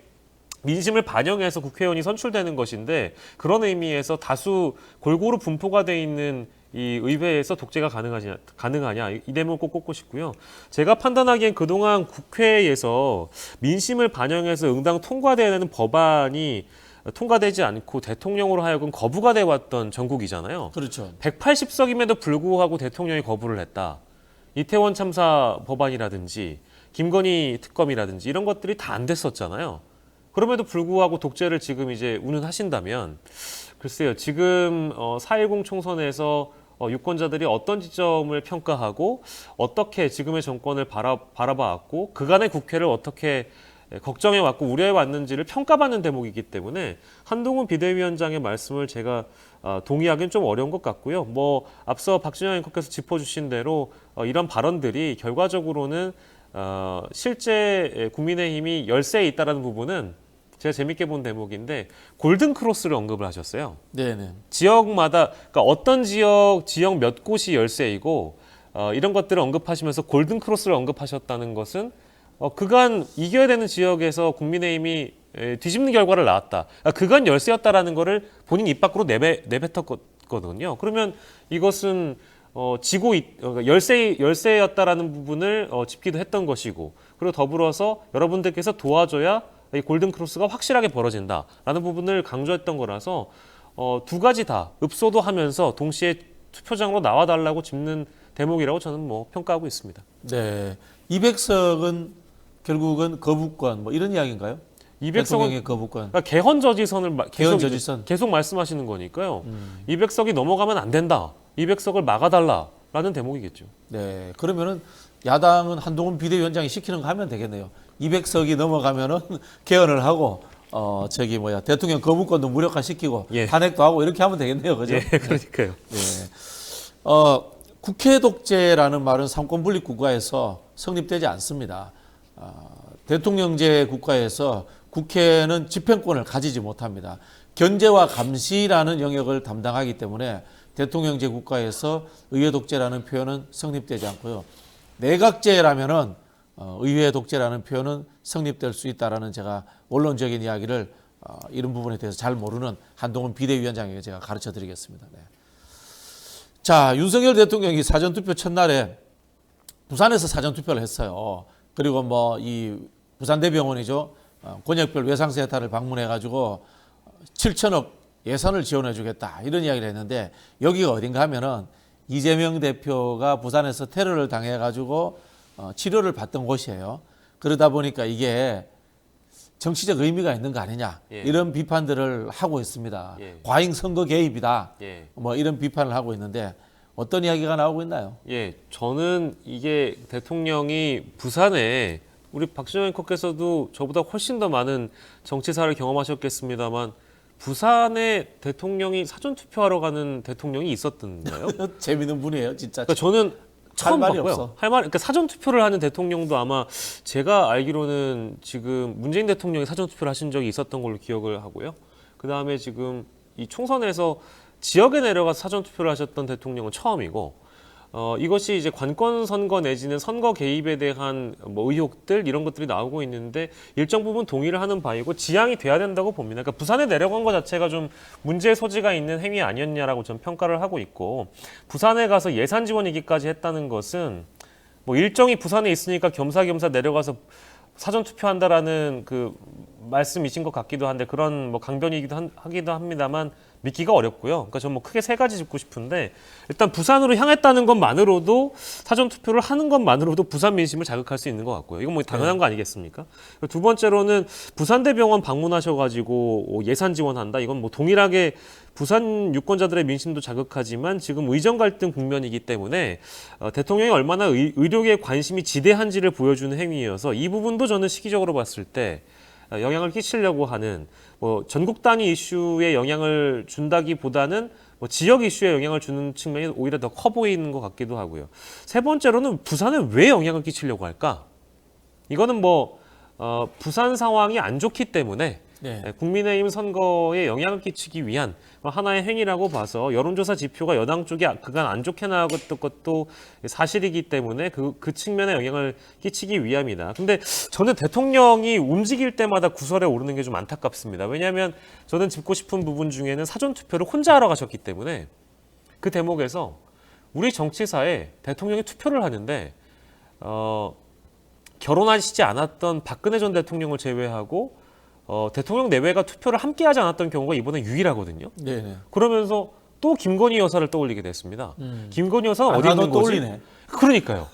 민심을 반영해서 국회의원이 선출되는 것인데 그런 의미에서 다수 골고루 분포가 돼 있는 이 의회에서 독재가 가능하냐 이 대목을 꼭 꼽고 싶고요. 제가 판단하기엔 그동안 국회에서 민심을 반영해서 응당 통과돼야 되는 법안이 통과되지 않고 대통령으로 하여금 거부가 돼 왔던 전국이잖아요. 그렇죠. 180석임에도 불구하고 대통령이 거부를 했다. 이태원 참사 법안이라든지 김건희 특검이라든지 이런 것들이 다 안 됐었잖아요. 그럼에도 불구하고 독재를 지금 이제 운운하신다면 글쎄요. 지금 4.10 총선에서 유권자들이 어떤 지점을 평가하고 어떻게 지금의 정권을 바라봐왔고 그간의 국회를 어떻게 걱정해왔고 우려해왔는지를 평가받는 대목이기 때문에 한동훈 비대위원장의 말씀을 제가 동의하기는 좀 어려운 것 같고요. 뭐 앞서 박진영 앵커께서 짚어주신 대로 이런 발언들이 결과적으로는 실제 국민의힘이 열세에 있다는 부분은 제가 재밌게 본 대목인데 골든 크로스를 언급을 하셨어요. 네네. 지역마다 그러니까 어떤 지역 몇 곳이 열세이고 이런 것들을 언급하시면서 골든 크로스를 언급하셨다는 것은 그간 이겨야 되는 지역에서 국민의힘이 뒤집는 결과를 낳았다. 그간 열세였다라는 거를 본인 입 밖으로 내뱉었거든요. 그러면 이것은 열세였다라는 부분을 짚기도 했던 것이고 그리고 더불어서 여러분들께서 도와줘야 이 골든 크로스가 확실하게 벌어진다라는 부분을 강조했던 거라서 두 가지 다 읍소도 하면서 동시에 투표장으로 나와달라고 짚는 대목이라고 저는 뭐 평가하고 있습니다. 네. 200석은 결국은 거부권 뭐 이런 이야기인가요? 200석은 대통령의 거부권. 그러니까 개헌 저지선을 개헌 저지선. 계속 말씀하시는 거니까요. 200석이 넘어가면 안 된다. 200석을 막아달라라는 대목이겠죠. 네. 그러면은 야당은 한동훈 비대위원장이 시키는 거 하면 되겠네요. 200석이 넘어가면은 개헌을 하고 대통령 거부권도 무력화시키고 예. 탄핵도 하고 이렇게 하면 되겠네요. 그죠? 예, 그러니까요. 네. 국회 독재라는 말은 삼권 분립 국가에서 성립되지 않습니다. 대통령제 국가에서 국회는 집행권을 가지지 못합니다. 견제와 감시라는 영역을 담당하기 때문에 대통령제 국가에서 의회 독재라는 표현은 성립되지 않고요. 내각제라면은 의회 독재라는 표현은 성립될 수 있다라는 제가 원론적인 이야기를 이런 부분에 대해서 잘 모르는 한동훈 비대위원장에게 제가 가르쳐 드리겠습니다. 네. 자, 윤석열 대통령이 사전투표 첫날에 부산에서 사전투표를 했어요. 그리고 뭐 이 부산대병원이죠. 권역별 외상센터를 방문해가지고 7천억 예산을 지원해 주겠다 이런 이야기를 했는데 여기가 어딘가 하면은 이재명 대표가 부산에서 테러를 당해가지고 치료를 받던 곳이에요. 그러다 보니까 이게 정치적 의미가 있는 거 아니냐 예. 이런 비판들을 하고 있습니다. 예. 과잉 선거 개입이다. 예. 뭐 이런 비판을 하고 있는데 어떤 이야기가 나오고 있나요? 예, 저는 이게 대통령이 부산에 우리 박진영 앵커께서도 저보다 훨씬 더 많은 정치사를 경험하셨겠습니다만 부산에 대통령이 사전투표하러 가는 대통령이 있었던가요? 재밌는 분이에요, 진짜. 그러니까 저는 처음 말이 봤고요. 없어. 그러니까 사전투표를 하는 대통령도 아마 제가 알기로는 지금 문재인 대통령이 사전투표를 하신 적이 있었던 걸로 기억을 하고요. 그 다음에 지금 이 총선에서 지역에 내려가서 사전투표를 하셨던 대통령은 처음이고, 이것이 이제 관권 선거 내지는 선거 개입에 대한 뭐 의혹들 이런 것들이 나오고 있는데 일정 부분 동의를 하는 바이고 지양이 돼야 된다고 봅니다. 그러니까 부산에 내려간 것 자체가 좀 문제의 소지가 있는 행위 아니었냐라고 전 평가를 하고 있고, 부산에 가서 예산 지원이기까지 했다는 것은 뭐 일정이 부산에 있으니까 겸사겸사 내려가서 사전 투표한다라는 그 말씀이신 것 같기도 한데 그런 뭐 강변이기도 하기도 합니다만 믿기가 어렵고요. 그러니까 저는 뭐 크게 세 가지 짚고 싶은데, 일단 부산으로 향했다는 것만으로도 사전 투표를 하는 것만으로도 부산 민심을 자극할 수 있는 것 같고요. 이건 뭐 당연한 거 아니겠습니까? 두 번째로는 부산대병원 방문하셔가지고 예산 지원한다. 이건 뭐 동일하게 부산 유권자들의 민심도 자극하지만 지금 의정 갈등 국면이기 때문에 대통령이 얼마나 의료계에 관심이 지대한지를 보여주는 행위여서 이 부분도 저는 시기적으로 봤을 때 영향을 끼치려고 하는, 뭐 전국 단위 이슈에 영향을 준다기보다는 뭐 지역 이슈에 영향을 주는 측면이 오히려 더 커 보이는 것 같기도 하고요. 세 번째로는 부산에 왜 영향을 끼치려고 할까? 이거는 뭐 부산 상황이 안 좋기 때문에 네. 국민의힘 선거에 영향을 끼치기 위한 하나의 행위라고 봐서 여론조사 지표가 여당 쪽이 그간 안 좋게 나왔던 것도 사실이기 때문에 그 측면에 영향을 끼치기 위함이다. 근데 저는 대통령이 움직일 때마다 구설에 오르는 게 좀 안타깝습니다. 왜냐하면 저는 짚고 싶은 부분 중에는 사전투표를 혼자 하러 가셨기 때문에 그 대목에서 우리 정치사에 대통령이 투표를 하는데 결혼하시지 않았던 박근혜 전 대통령을 제외하고 대통령 내외가 투표를 함께 하지 않았던 경우가 이번에 유일하거든요. 네네. 그러면서 또 김건희 여사를 떠올리게 됐습니다. 김건희 여사는 어디 있는 거지? 떠올리네. 그러니까요.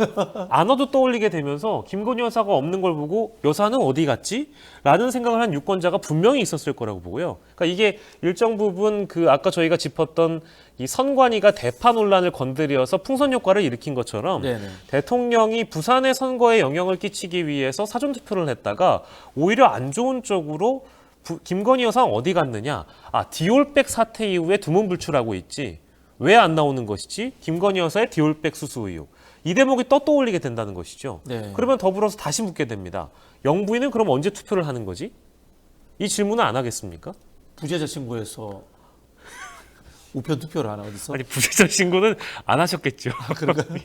안 와도 떠올리게 되면서 김건희 여사가 없는 걸 보고 여사는 어디 갔지? 라는 생각을 한 유권자가 분명히 있었을 거라고 보고요. 그러니까 이게 일정 부분 아까 저희가 짚었던 이 선관위가 대파 논란을 건드려서 풍선 효과를 일으킨 것처럼 네네. 대통령이 부산의 선거에 영향을 끼치기 위해서 사전투표를 했다가 오히려 안 좋은 쪽으로 김건희 여사 어디 갔느냐? 디올백 사태 이후에 두문불출하고 있지. 왜 안 나오는 것이지? 김건희 여사의 디올백 수수 의혹. 이 대목이 떠올리게 된다는 것이죠. 네. 그러면 더불어서 다시 묻게 됩니다. 영부인은 그럼 언제 투표를 하는 거지? 이 질문은 안 하겠습니까? 부재자 신고해서 우편 투표를 하나 어디서? 아니 부재자 신고는 안 하셨겠죠.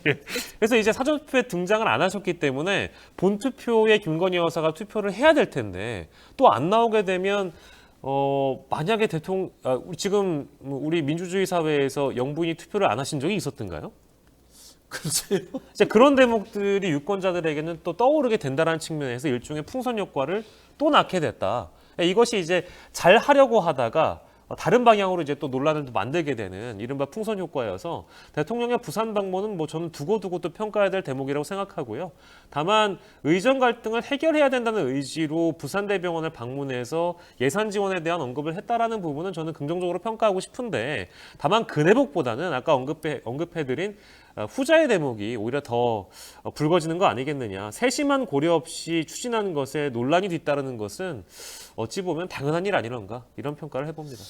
예. 그래서 이제 사전투표에 등장을 안 하셨기 때문에 본투표에 김건희 여사가 투표를 해야 될 텐데 또 안 나오게 되면 만약에 지금 우리 민주주의 사회에서 영부인이 투표를 안 하신 적이 있었던가요? 글쎄요. 이제 그런 대목들이 유권자들에게는 또 떠오르게 된다는 측면에서 일종의 풍선 효과를 또 낳게 됐다. 이것이 이제 잘 하려고 하다가 다른 방향으로 이제 또 논란을 또 만들게 되는 이른바 풍선 효과여서 대통령의 부산 방문은 뭐 저는 두고두고 또 평가해야 될 대목이라고 생각하고요. 다만 의정 갈등을 해결해야 된다는 의지로 부산대병원을 방문해서 예산 지원에 대한 언급을 했다라는 부분은 저는 긍정적으로 평가하고 싶은데, 다만 그 대목보다는 아까 언급해드린 후자의 대목이 오히려 더 불거지는 거 아니겠느냐. 세심한 고려 없이 추진하는 것에 논란이 뒤따르는 것은 어찌 보면 당연한 일 아니런가, 이런 평가를 해봅니다.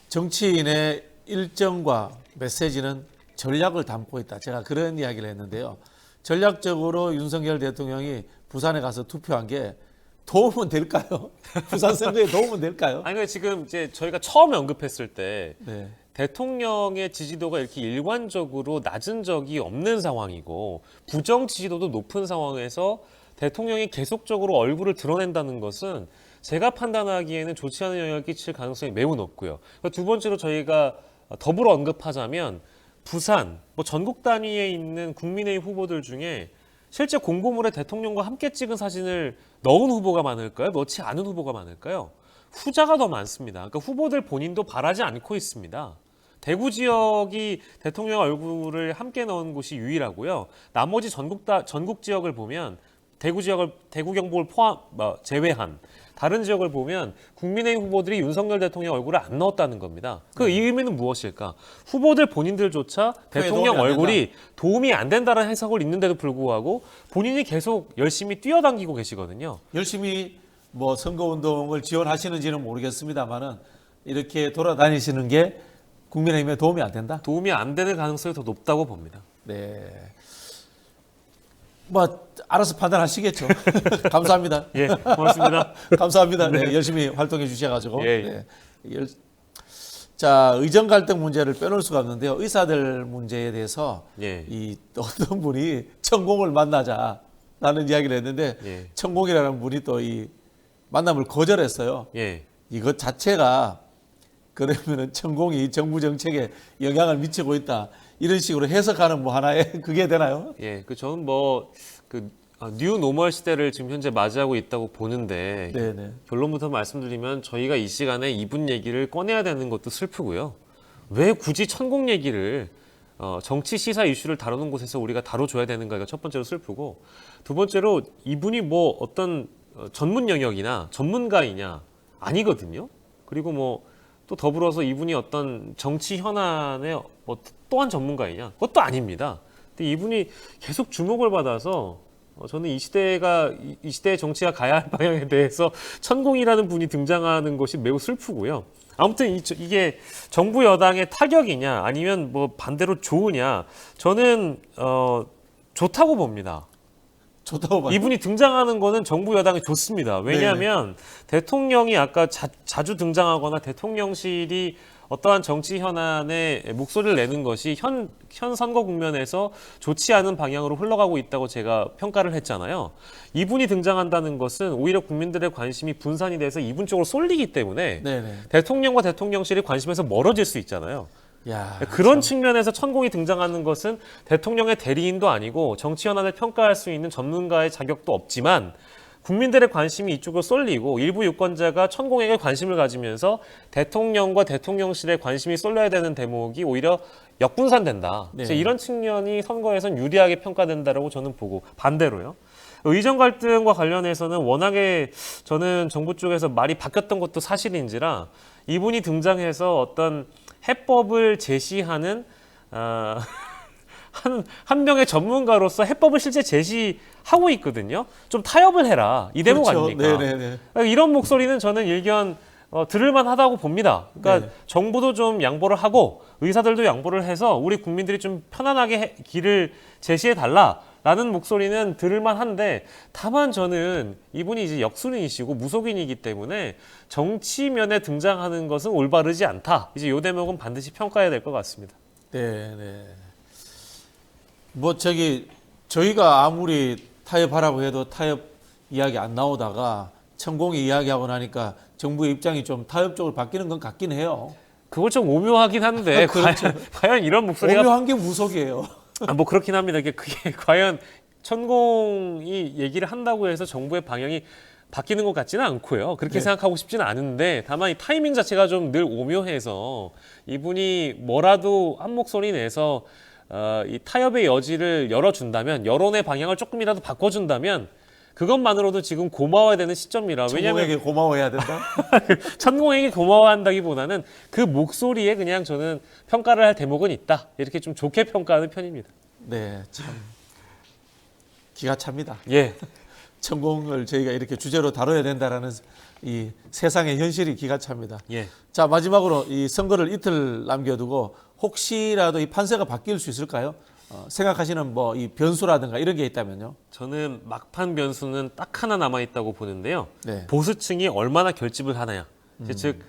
정치인의 일정과 메시지는 전략을 담고 있다. 제가 그런 이야기를 했는데요. 전략적으로 윤석열 대통령이 부산에 가서 투표한 게 도움은 될까요? 부산 선거에 도움은 될까요? 아니 근데 지금 이제 저희가 처음 언급했을 때 네. 대통령의 지지도가 이렇게 일관적으로 낮은 적이 없는 상황이고 부정 지지도도 높은 상황에서 대통령이 계속적으로 얼굴을 드러낸다는 것은 제가 판단하기에는 좋지 않은 영향을 끼칠 가능성이 매우 높고요. 두 번째로 저희가 더불어 언급하자면 부산, 뭐 전국 단위에 있는 국민의힘 후보들 중에 실제 공보물에 대통령과 함께 찍은 사진을 넣은 후보가 많을까요? 넣지 않은 후보가 많을까요? 후자가 더 많습니다. 그러니까 후보들 본인도 바라지 않고 있습니다. 대구 지역이 대통령 얼굴을 함께 넣은 곳이 유일하고요. 나머지 전국 지역을 보면 대구 경북을 제외한 다른 지역을 보면 국민의힘 후보들이 윤석열 대통령 얼굴을 안 넣었다는 겁니다. 그 의미는 무엇일까? 후보들 본인들조차 대통령 얼굴이 도움이 안 된다는 해석을 있는데도 불구하고 본인이 계속 열심히 뛰어당기고 계시거든요. 열심히 뭐 선거운동을 지원하시는지는 모르겠습니다만은 이렇게 돌아다니시는 게 국민의힘에 도움이 안 된다? 도움이 안 되는 가능성이 더 높다고 봅니다. 네. 뭐 알아서 판단하시겠죠. 감사합니다. 예, 고맙습니다. 감사합니다. 네, 열심히 활동해 주셔가지고. 예. 네. 자, 의정 갈등 문제를 빼놓을 수가 없는데요. 의사들 문제에 대해서 예. 이 어떤 분이 천공을 만나자라는 이야기를 했는데 예. 천공이라는 분이 또 이 만남을 거절했어요. 예. 이것 자체가 그러면은 천공이 정부 정책에 영향을 미치고 있다. 이런 식으로 해석하는 뭐 하나의 그게 되나요? 예, 저는 뉴 노멀 시대를 지금 현재 맞이하고 있다고 보는데 네네. 결론부터 말씀드리면 저희가 이 시간에 이분 얘기를 꺼내야 되는 것도 슬프고요. 왜 굳이 천공 얘기를 정치 시사 이슈를 다루는 곳에서 우리가 다뤄줘야 되는가가 첫 번째로 슬프고 두 번째로 이분이 뭐 어떤 전문 영역이나 전문가이냐 아니거든요. 그리고 또 더불어서 이분이 어떤 정치 현안의 또한 전문가이냐? 그것도 아닙니다. 근데 이분이 계속 주목을 받아서 저는 이 시대의 정치가 가야 할 방향에 대해서 천공이라는 분이 등장하는 것이 매우 슬프고요. 아무튼 이게 정부 여당의 타격이냐 아니면 뭐 반대로 좋으냐 저는 좋다고 봅니다. 좋다고 봐요. 이분이 등장하는 거는 정부 여당이 좋습니다. 왜냐하면 대통령이 아까 자주 등장하거나 대통령실이 어떠한 정치 현안에 목소리를 내는 것이 현 선거 국면에서 좋지 않은 방향으로 흘러가고 있다고 제가 평가를 했잖아요. 이분이 등장한다는 것은 오히려 국민들의 관심이 분산이 돼서 이분 쪽으로 쏠리기 때문에 네네. 대통령과 대통령실이 관심에서 멀어질 수 있잖아요. 야, 그런 측면에서 천공이 등장하는 것은 대통령의 대리인도 아니고 정치 현안을 평가할 수 있는 전문가의 자격도 없지만 국민들의 관심이 이쪽으로 쏠리고 일부 유권자가 천공에게 관심을 가지면서 대통령과 대통령실에 관심이 쏠려야 되는 대목이 오히려 역분산된다. 네. 이런 측면이 선거에선 유리하게 평가된다라고 저는 보고 반대로요. 의정 갈등과 관련해서는 워낙에 저는 정부 쪽에서 말이 바뀌었던 것도 사실인지라 이분이 등장해서 어떤 해법을 제시하는 한 명의 전문가로서 해법을 실제 제시하고 있거든요. 좀 타협을 해라 이 대목 그렇죠. 아닙니까? 네네네. 이런 목소리는 저는 일견 들을만하다고 봅니다. 그러니까 네. 정부도 좀 양보를 하고 의사들도 양보를 해서 우리 국민들이 좀 편안하게 길을 제시해 달라라는 목소리는 들을만한데 다만 저는 이분이 이제 역술인이시고 무속인이기 때문에 정치면에 등장하는 것은 올바르지 않다. 이제 이 대목은 반드시 평가해야 될 것 같습니다. 네네. 저희가 아무리 타협하라고 해도 타협 이야기 안 나오다가 천공이 이야기하고 나니까 정부의 입장이 좀 타협적으로 바뀌는 건 같긴 해요. 그거 좀 오묘하긴 한데 그렇죠. 과연 이런 목소리가 오묘한 게 무속이에요. 뭐 그렇긴 합니다. 그게 과연 천공이 얘기를 한다고 해서 정부의 방향이 바뀌는 것 같지는 않고요. 그렇게 네. 생각하고 싶지는 않은데 다만 이 타이밍 자체가 좀 늘 오묘해서 이분이 뭐라도 한 목소리 내서 이 타협의 여지를 열어준다면 여론의 방향을 조금이라도 바꿔준다면 그것만으로도 지금 고마워야 되는 시점이라. 왜냐하면 천공에게 고마워해야 된다. 천공에게 고마워한다기보다는 그 목소리에 그냥 저는 평가를 할 대목은 있다. 이렇게 좀 좋게 평가하는 편입니다. 네, 참 기가 찹니다. 예. 천공을 저희가 이렇게 주제로 다뤄야 된다라는 이 세상의 현실이 기가 찹니다. 예. 자, 마지막으로 이 선거를 이틀 남겨두고 혹시라도 이 판세가 바뀔 수 있을까요? 생각하시는 뭐 이 변수라든가 이런 게 있다면요? 저는 막판 변수는 딱 하나 남아 있다고 보는데요. 네. 보수층이 얼마나 결집을 하느냐. 즉,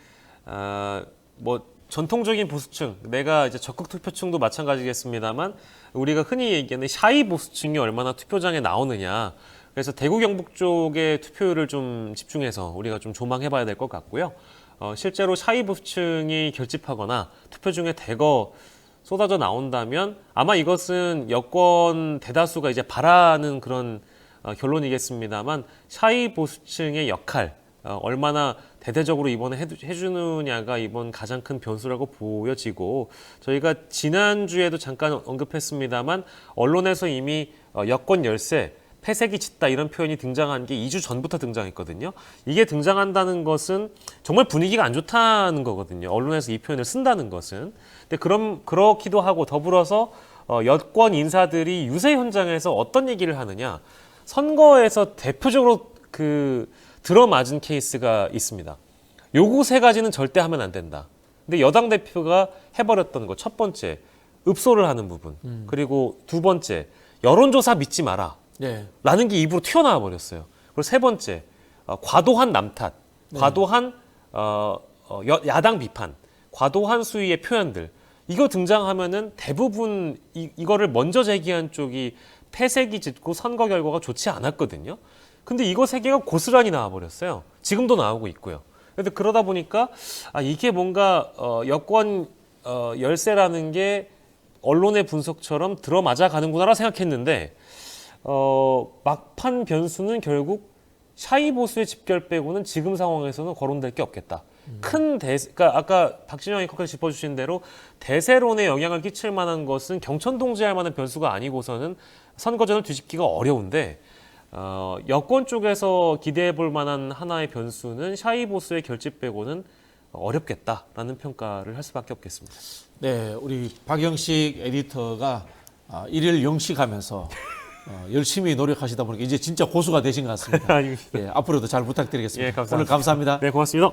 뭐 전통적인 보수층, 내가 이제 적극 투표층도 마찬가지겠습니다만 우리가 흔히 얘기하는 샤이 보수층이 얼마나 투표장에 나오느냐. 그래서 대구 경북 쪽의 투표율을 좀 집중해서 우리가 좀 조망해봐야 될 것 같고요. 실제로 샤이 보수층이 결집하거나 투표 중에 대거 쏟아져 나온다면 아마 이것은 여권 대다수가 이제 바라는 그런 결론이겠습니다만 샤이 보수층의 역할 얼마나 대대적으로 이번에 해주느냐가 이번 가장 큰 변수라고 보여지고 저희가 지난주에도 잠깐 언급했습니다만 언론에서 이미 여권 열세 패색이 짙다 이런 표현이 등장한 게 2주 전부터 등장했거든요. 이게 등장한다는 것은 정말 분위기가 안 좋다는 거거든요. 언론에서 이 표현을 쓴다는 것은. 근데 그렇기도 하고 더불어서 여권 인사들이 유세 현장에서 어떤 얘기를 하느냐. 선거에서 대표적으로 들어맞은 케이스가 있습니다. 요거 세 가지는 절대 하면 안 된다. 근데 여당 대표가 해버렸던 거 첫 번째, 읍소를 하는 부분. 그리고 두 번째, 여론조사 믿지 마라. 네. 라는 게 입으로 튀어나와 버렸어요. 그리고 세 번째, 과도한 남탓, 과도한 야당 비판, 과도한 수위의 표현들. 이거 등장하면은 대부분 이거를 먼저 제기한 쪽이 패색이 짙고 선거 결과가 좋지 않았거든요. 근데 이거 세 개가 고스란히 나와 버렸어요. 지금도 나오고 있고요. 그런데 그러다 보니까 이게 뭔가 여권 열세라는 게 언론의 분석처럼 들어맞아 가는구나라 생각했는데 막판 변수는 결국 샤이 보수의 집결 빼고는 지금 상황에서는 거론될 게 없겠다. 그러니까 아까 박진영이 컷을 짚어주신 대로 대세론에 영향을 끼칠 만한 것은 경천동지할 만한 변수가 아니고서는 선거전을 뒤집기가 어려운데 여권 쪽에서 기대해 볼 만한 하나의 변수는 샤이 보수의 결집 빼고는 어렵겠다라는 평가를 할 수밖에 없겠습니다. 네, 우리 박영식 에디터가 일일 영식하면서 열심히 노력하시다 보니까 이제 진짜 고수가 되신 것 같습니다. 예, 앞으로도 잘 부탁드리겠습니다. 예, 감사합니다. 오늘 감사합니다. 네, 고맙습니다.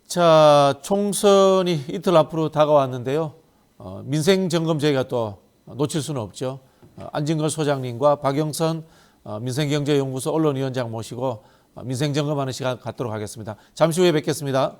자, 총선이 이틀 앞으로 다가왔는데요. 민생 점검 저희가 또 놓칠 수는 없죠. 안진걸 소장님과 박영선 민생경제연구소 언론위원장 모시고 민생 점검하는 시간 갖도록 하겠습니다. 잠시 후에 뵙겠습니다.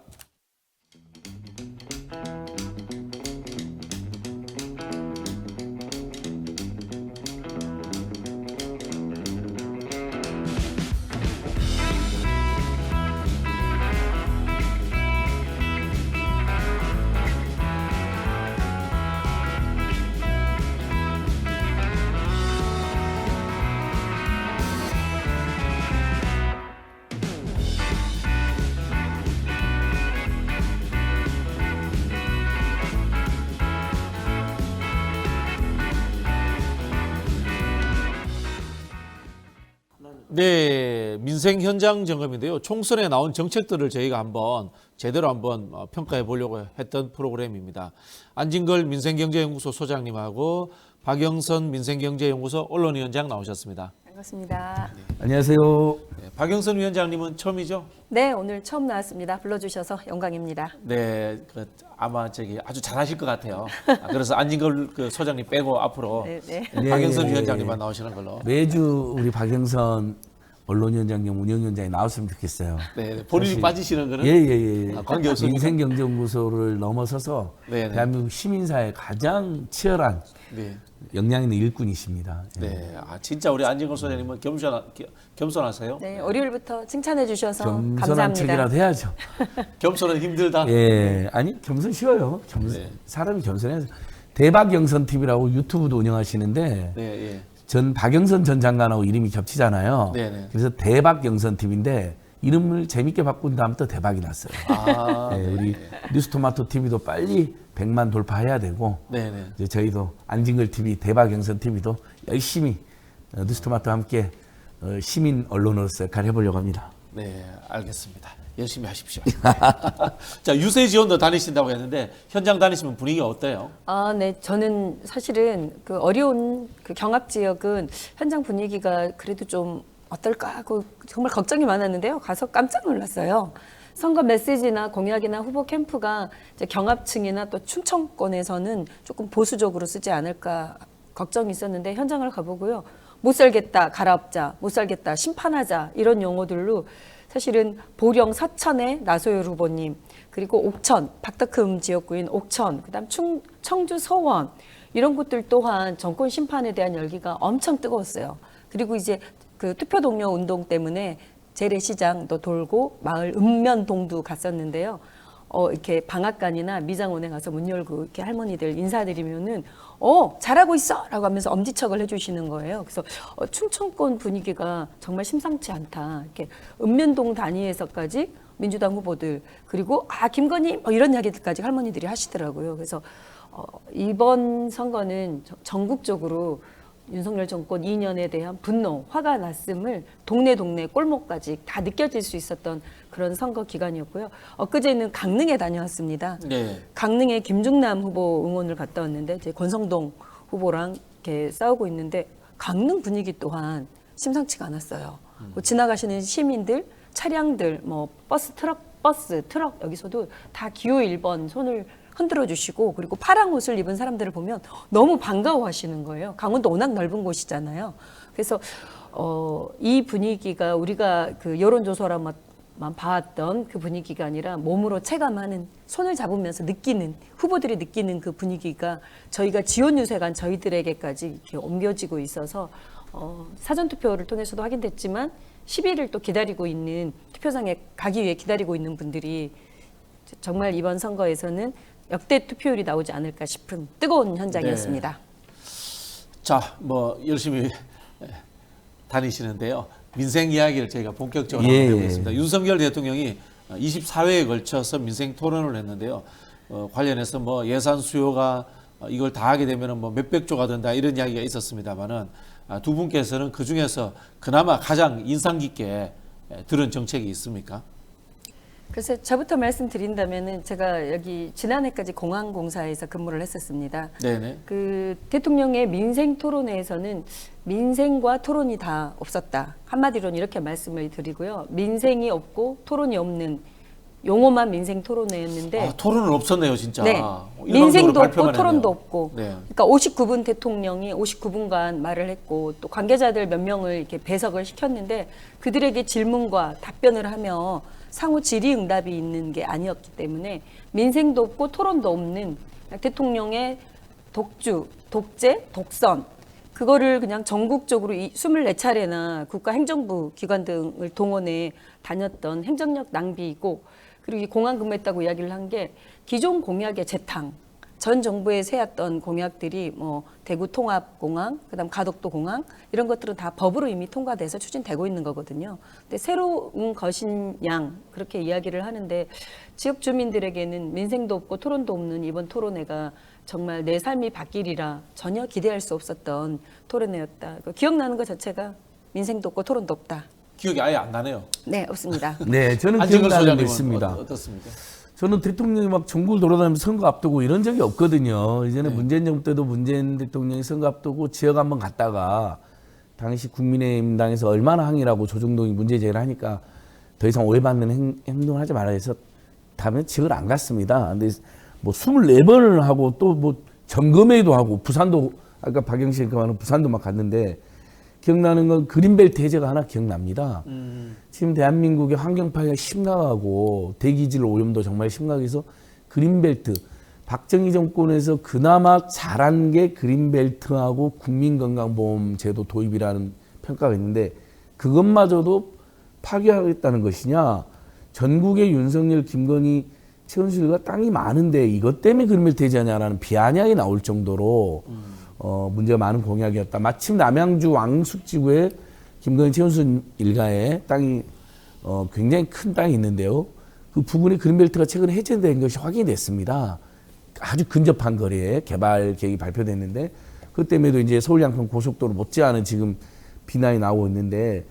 네, 민생 현장 점검인데요. 총선에 나온 정책들을 저희가 제대로 한번 평가해 보려고 했던 프로그램입니다. 안진걸 민생경제연구소 소장님하고 박영선 민생경제연구소 언론위원장 나오셨습니다. 반갑습니다. 안녕하세요. 네, 박영선 위원장님은 처음이죠? 네, 오늘 처음 나왔습니다. 불러주셔서 영광입니다. 네, 아마 아주 잘하실 것 같아요. 그래서 안진걸 소장님 빼고 앞으로 네, 네. 박영선 네. 위원장님만 나오시는 걸로. 매주 우리 박영선 언론위원장님, 운영위원장이 나왔으면 좋겠어요. 네, 본인이 사실- 빠지시는 거는 예. 관계없습니까? 민생경제연구소를 넘어서서 네. 대한민국 시민사회 가장 치열한 네. 역량 있는 일꾼이십니다. 예. 네, 진짜 우리 안진걸 소장님은 겸손하세요? 네, 월요일부터 칭찬해 주셔서 겸손한 감사합니다. 척이라도 해야죠. 겸손은 힘들다. 예, 아니 겸손 쉬워요. 네. 사람이 겸손해야죠. 대박영선 TV라고 유튜브도 운영하시는데 네, 예. 전 박영선 전 장관하고 이름이 겹치잖아요. 네네. 그래서 대박영선 TV인데 이름을 재밌게 바꾼 다음부터 대박이 났어요. 네, 우리 뉴스토마토 TV도 빨리 100만 돌파해야 되고 네네. 이제 저희도 안진걸 TV, 대박영선 TV도 열심히 뉴스토마토와 함께 시민 언론으로서 역할을 해보려고 합니다. 네, 알겠습니다. 열심히 하십시오. 자, 유세 지원도 다니신다고 했는데 현장 다니시면 분위기가 어때요? 네, 저는 사실은 그 어려운 그 경합 지역은 현장 분위기가 그래도 좀 어떨까 하고 정말 걱정이 많았는데요. 가서 깜짝 놀랐어요. 선거 메시지나 공약이나 후보 캠프가 이제 경합층이나 또 충청권에서는 조금 보수적으로 쓰지 않을까 걱정이 있었는데 현장을 가보고요. 못 살겠다, 갈아엎자, 못 살겠다, 심판하자 이런 용어들로 사실은 보령 서천의 나소열 후보님, 그리고 옥천, 박덕흠 지역구인 옥천, 그다음 청주 서원 이런 곳들 또한 정권 심판에 대한 열기가 엄청 뜨거웠어요. 그리고 이제 그 투표 동료 운동 때문에 재래시장도 돌고 마을 읍면동도 갔었는데요. 이렇게 방앗간이나 미장원에 가서 문 열고 이렇게 할머니들 인사드리면은 잘하고 있어라고 하면서 엄지척을 해주시는 거예요. 그래서 충청권 분위기가 정말 심상치 않다. 이렇게 읍면동 단위에서까지 민주당 후보들 그리고 김건희 이런 이야기들까지 할머니들이 하시더라고요. 그래서 이번 선거는 전국적으로 윤석열 정권 2년에 대한 분노, 화가 났음을 동네 골목까지 다 느껴질 수 있었던 그런 선거 기간이었고요. 엊그제는 강릉에 다녀왔습니다. 네. 강릉에 김중남 후보 응원을 갔다 왔는데 이제 권성동 후보랑 이렇게 싸우고 있는데 강릉 분위기 또한 심상치가 않았어요. 지나가시는 시민들, 차량들, 뭐 버스, 트럭 여기서도 다 기호 1번 손을 흔들어 주시고 그리고 파란 옷을 입은 사람들을 보면 너무 반가워하시는 거예요. 강원도 워낙 넓은 곳이잖아요. 그래서 이 분위기가 우리가 그 여론조사로만 봐왔던 그 분위기가 아니라 몸으로 체감하는 손을 잡으면서 느끼는 후보들이 느끼는 그 분위기가 저희가 지원 유세간 저희들에게까지 이렇게 옮겨지고 있어서 사전투표를 통해서도 확인됐지만 10일을 또 기다리고 있는 투표장에 가기 위해 기다리고 있는 분들이 정말 이번 선거에서는 역대 투표율이 나오지 않을까 싶은 뜨거운 현장이었습니다. 네. 자, 뭐 열심히 다니시는데요. 민생 이야기를 저희가 본격적으로 해보겠습니다. 윤석열 대통령이 24회에 걸쳐서 민생 토론을 했는데요. 관련해서 뭐 예산 수요가 이걸 다 하게 되면 뭐 몇백조가 된다 이런 이야기가 있었습니다만은 두 분께서는 그 중에서 그나마 가장 인상 깊게 들은 정책이 있습니까? 그래서 저부터 말씀드린다면은 제가 여기 지난해까지 공항공사에서 근무를 했었습니다. 네네. 그 대통령의 민생 토론회에서는 민생과 토론이 다 없었다. 한마디로는 이렇게 말씀을 드리고요. 민생이 없고 토론이 없는 용어만 민생 토론회였는데 토론은 없었네요, 진짜. 네. 일방적으로 민생도 없고 발표만 토론도 했네요. 없고 네. 그러니까 59분 대통령이 59분간 말을 했고 또 관계자들 몇 명을 이렇게 배석을 시켰는데 그들에게 질문과 답변을 하며 상호 질의응답이 있는 게 아니었기 때문에 민생도 없고 토론도 없는 대통령의 독주, 독재, 독선 그거를 그냥 전국적으로 24차례나 국가행정부 기관 등을 동원해 다녔던 행정력 낭비이고 그리고 이 공항 근무했다고 이야기를 한 게 기존 공약의 재탕 전 정부에 세웠던 공약들이 뭐 대구 통합공항, 그다음 가덕도 공항 이런 것들은 다 법으로 이미 통과돼서 추진되고 있는 거거든요. 근데 새로운 것인 양 그렇게 이야기를 하는데 지역 주민들에게는 민생도 없고 토론도 없는 이번 토론회가 정말 내 삶이 바뀌리라 전혀 기대할 수 없었던 토론회였다. 기억나는 것 자체가 민생도 없고 토론도 없다. 기억이 아예 안 나네요. 네, 없습니다. 네, 저는 안진걸 기억나는 게 소장님은 있습니다. 어떻습니까? 저는 대통령이 막 전국을 돌아다니면서 선거 앞두고 이런 적이 없거든요. 이전에 문재인 정부 때도 문재인 대통령이 선거 앞두고 지역 한번 갔다가 당시 국민의힘당에서 얼마나 항의라고 조정동이 문제 제기를 하니까 더 이상 오해받는 행동을 하지 말아야 해서 다음에 지역을 안 갔습니다. 근데 뭐 24번을 하고 또 뭐 점검회의도 하고 부산도 아까 박영식 그 말은 부산도 막 갔는데 기억나는 건 그린벨트 해제가 하나 기억납니다. 지금 대한민국의 환경 파괴가 심각하고 대기질 오염도 정말 심각해서 그린벨트 박정희 정권에서 그나마 잘한 게 그린벨트하고 국민건강보험 제도 도입이라는 평가가 있는데 그것마저도 파괴하겠다는 것이냐. 전국의 윤석열, 김건희, 최은실과 땅이 많은데 이것 때문에 그린벨트 해제하냐라는 비아냥이 나올 정도로 문제가 많은 공약이었다. 마침 남양주 왕숙지구에 김건희, 최은순 일가의 땅이 굉장히 큰 땅이 있는데요. 그 부근에 그린벨트가 최근에 해제된 것이 확인이 됐습니다. 아주 근접한 거리에 개발 계획이 발표됐는데 그것 때문에도 이제 서울 양평 고속도로 못지않은 지금 비난이 나오고 있는데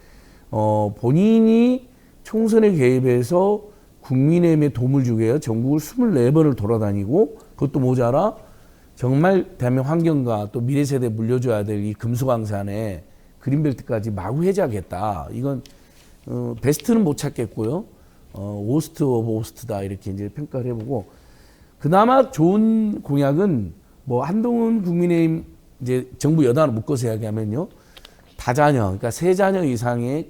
본인이 총선에 개입해서 국민의힘에 도움을 주기 위해 전국을 24번을 돌아다니고 그것도 모자라 정말 대한민국 환경과 또 미래 세대에 물려줘야 될 이 금수강산에 그린벨트까지 마구 해제하겠다. 이건 베스트는 못 찾겠고요. 워스트 오브 워스트다 이렇게 이제 평가를 해보고 그나마 좋은 공약은 뭐 한동훈 국민의힘 이제 정부 여당을 묶어서 이야기하면요 다자녀 그러니까 3자녀 이상의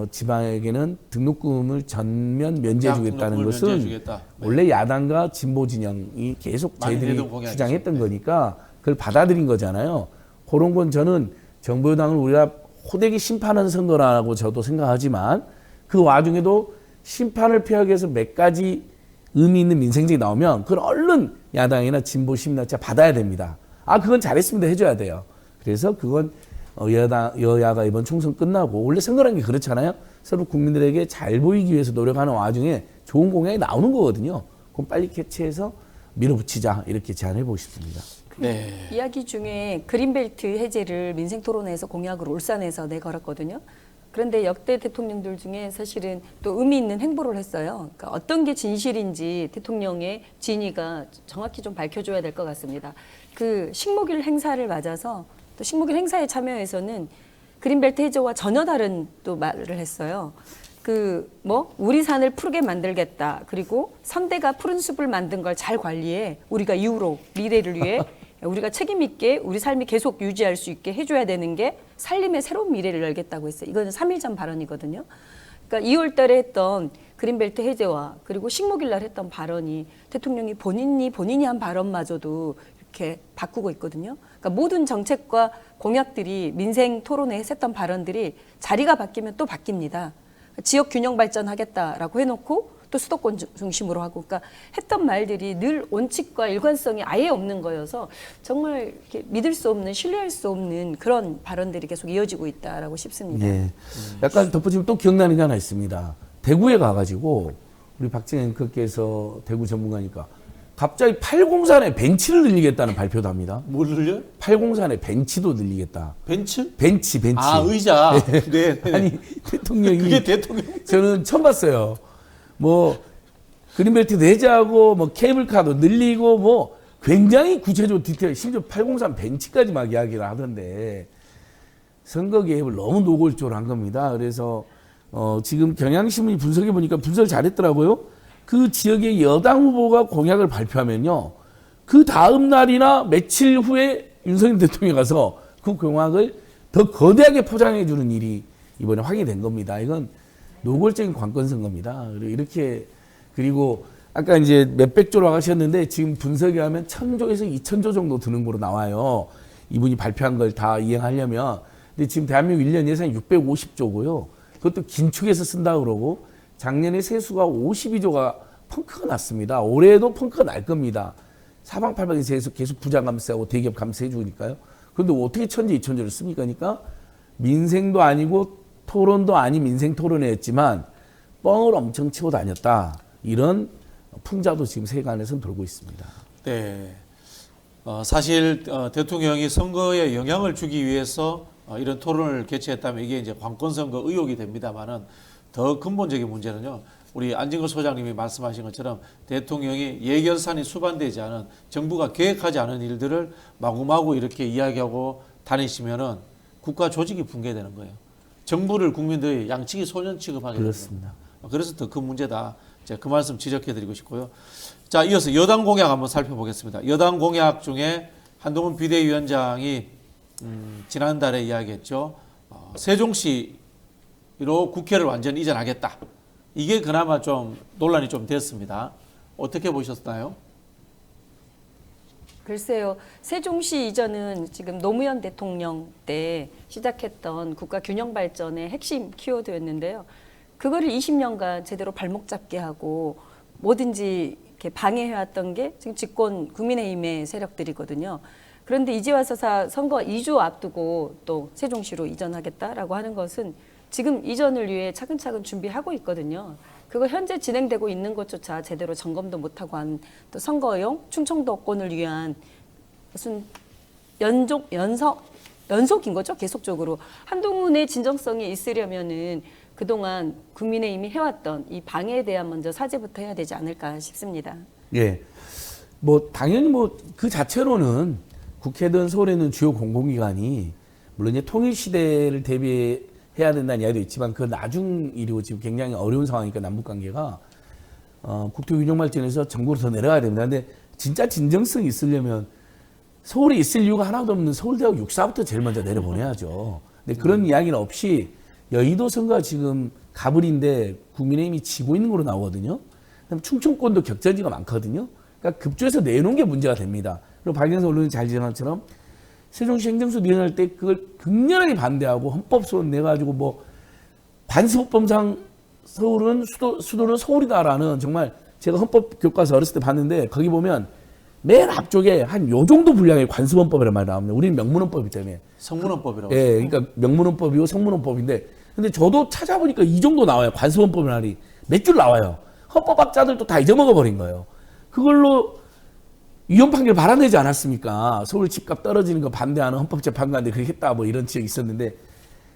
지방에게는 등록금을 전면 면제해주겠다는 것은 면제해주겠다. 네. 원래 야당과 진보 진영이 계속 많이 저희들이 내던 공약이죠. 주장했던 네. 거니까 그걸 받아들인 거잖아요. 그런 건 저는 정부 여당을 우리가 호되게 심판하는 선거라고 저도 생각하지만 그 와중에도 심판을 피하기 위해서 몇 가지 의미 있는 민생정이 나오면 그걸 얼른 야당이나 진보 시민단체 받아야 됩니다. 아 그건 잘했습니다 해줘야 돼요. 그래서 그건 여야가 이번 총선 끝나고 원래 선거라는 게 그렇잖아요. 서로 국민들에게 잘 보이기 위해서 노력하는 와중에 좋은 공약이 나오는 거거든요. 그럼 빨리 캐치해서 밀어붙이자 이렇게 제안해 보고 싶습니다. 네. 이야기 중에 그린벨트 해제를 민생토론회에서 공약으로 울산에서 내걸었거든요. 그런데 역대 대통령들 중에 사실은 또 의미 있는 행보를 했어요. 그러니까 어떤 게 진실인지 대통령의 진위가 정확히 좀 밝혀줘야 될 것 같습니다. 그 식목일 행사를 맞아서 또 식목일 행사에 참여해서는 그린벨트 해제와 전혀 다른 또 말을 했어요. 우리 산을 푸르게 만들겠다. 그리고 선대가 푸른 숲을 만든 걸 잘 관리해. 우리가 이후로 미래를 위해 우리가 책임 있게 우리 삶이 계속 유지할 수 있게 해줘야 되는 게 살림의 새로운 미래를 열겠다고 했어요. 이거는 3일 전 발언이거든요. 그러니까 2월 달에 했던 그린벨트 해제와 그리고 식목일 날 했던 발언이 대통령이 본인이 한 발언마저도 이렇게 바꾸고 있거든요. 그러니까 모든 정책과 공약들이 민생 토론회에 했던 발언들이 자리가 바뀌면 또 바뀝니다. 지역 균형 발전하겠다라고 해놓고 또 수도권 중심으로 하고, 그러니까 했던 말들이 늘 원칙과 일관성이 아예 없는 거여서 정말 이렇게 믿을 수 없는, 신뢰할 수 없는 그런 발언들이 계속 이어지고 있다라고 싶습니다. 네. 약간 덧붙이면 또 기억나는 게 하나 있습니다. 대구에 가가지고 우리 박정희 앵커께서 대구 전문가니까 갑자기 803에 벤치를 늘리겠다는 발표도 합니다. 뭘 늘려? 803에 벤치도 늘리겠다. 벤츠? 벤치. 아, 의자. 네. 아니 대통령이 그게 대통령. 저는 처음 봤어요. 뭐 그린벨트 해제하고 뭐 케이블카도 늘리고 뭐 굉장히 구체적으로 디테일, 심지어 803 벤치까지 막 이야기를 하던데 선거 개입을 너무 노골적으로 한 겁니다. 그래서 지금 경향신문이 분석해 보니까 분석을 잘했더라고요. 그 지역의 여당 후보가 공약을 발표하면요, 그 다음 날이나 며칠 후에 윤석열 대통령이 가서 그 공약을 더 거대하게 포장해 주는 일이 이번에 확인이 된 겁니다. 이건 노골적인 관건 선거입니다. 그리고 아까 이제 몇백조로 하셨는데 지금 분석에 하면 1000조에서 2000조 정도 드는 거로 나와요. 이분이 발표한 걸 다 이행하려면. 근데 지금 대한민국 1년 예산이 650조고요. 그것도 긴축해서 쓴다 그러고 작년에 세수가 52조가 펑크가 났습니다. 올해도 펑크가 날 겁니다. 사방팔방에 계속 부자 감세하고 대기업 감세해 주니까요. 그런데 어떻게 1000조, 2000조를 씁니까? 그러니까 민생도 아니고 토론도 아닌 민생 토론회였지만 뻥을 엄청 치고 다녔다. 이런 풍자도 지금 세간에서는 돌고 있습니다. 네. 사실 대통령이 선거에 영향을 주기 위해서 이런 토론을 개최했다면 이게 이제 관건 선거 의혹이 됩니다만은 더 근본적인 문제는요. 우리 안진걸 소장님이 말씀하신 것처럼 대통령이 예결산이 수반되지 않은, 정부가 계획하지 않은 일들을 마구마구 이렇게 이야기하고 다니시면은 국가 조직이 붕괴되는 거예요. 정부를 국민들이 양치기 소년 취급하게 그렇습니다. 됩니다. 그래서 더 큰 문제다. 제가 그 말씀 지적해드리고 싶고요. 자, 이어서 여당 공약 한번 살펴보겠습니다. 여당 공약 중에 한동훈 비대위원장이 지난달에 이야기했죠. 세종시로 국회를 완전히 이전하겠다. 이게 그나마 좀 논란이 좀 됐습니다. 어떻게 보셨나요? 글쎄요. 세종시 이전은 지금 노무현 대통령 때 시작했던 국가 균형 발전의 핵심 키워드였는데요. 그거를 20년간 제대로 발목 잡게 하고 뭐든지 이렇게 방해해왔던 게 지금 집권 국민의힘의 세력들이거든요. 그런데 이제 와서 선거 2주 앞두고 또 세종시로 이전하겠다라고 하는 것은 지금 이전을 위해 차근차근 준비하고 있거든요. 그거 현재 진행되고 있는 것조차 제대로 점검도 못하고 한 또 선거용 충청도권을 위한 무슨 연속인 거죠. 계속적으로. 한동훈의 진정성이 있으려면은 그동안 국민의힘이 해왔던 이 방해에 대한 먼저 사죄부터 해야 되지 않을까 싶습니다. 예. 뭐 당연히 뭐 그 자체로는 국회든 서울에 있는 주요 공공기관이 물론 이제 통일 시대를 대비해 해야 된다는 이야기도 있지만 그 나중 일이고 지금 굉장히 어려운 상황이니까 남북 관계가 국토균형발전에서 정부로 더 내려가야 됩니다. 근데 진짜 진정성이 있으려면 서울에 있을 이유가 하나도 없는 서울대학 육사부터 제일 먼저 내려보내야죠. 근데 그런 이야기는 없이 여의도 선거가 지금 가불인데 국민의힘이 지고 있는 걸로 나오거든요. 그다음에 충청권도 격전지가 많거든요. 그러니까 급조해서 내놓은 게 문제가 됩니다. 그리고 박영선 언론이 잘 지적한 것처럼 세종시 행정소 위원할 때 그걸 극렬하게 반대하고 헌법소원 내가지고 뭐 관습법상 서울은 수도는 서울이다라는 정말 제가 헌법 교과서 어렸을 때 봤는데 거기 보면 맨 앞쪽에 한 요 정도 분량의 관습헌법이라는 말이 나옵니다. 우리는 명문헌법 있잖아요. 성문헌법이라고. 예, 그러니까 명문헌법이고 성문헌법인데 근데 저도 찾아보니까 이 정도 나와요. 관습헌법이라는 말이 몇 줄 나와요. 헌법학자들도 다 잊어먹어 버린 거예요. 그걸로 위헌 판결 발언되지 않았습니까? 서울 집값 떨어지는 거 반대하는 헌법재판관들이 그렇게 했다 뭐 이런 지적이 있었는데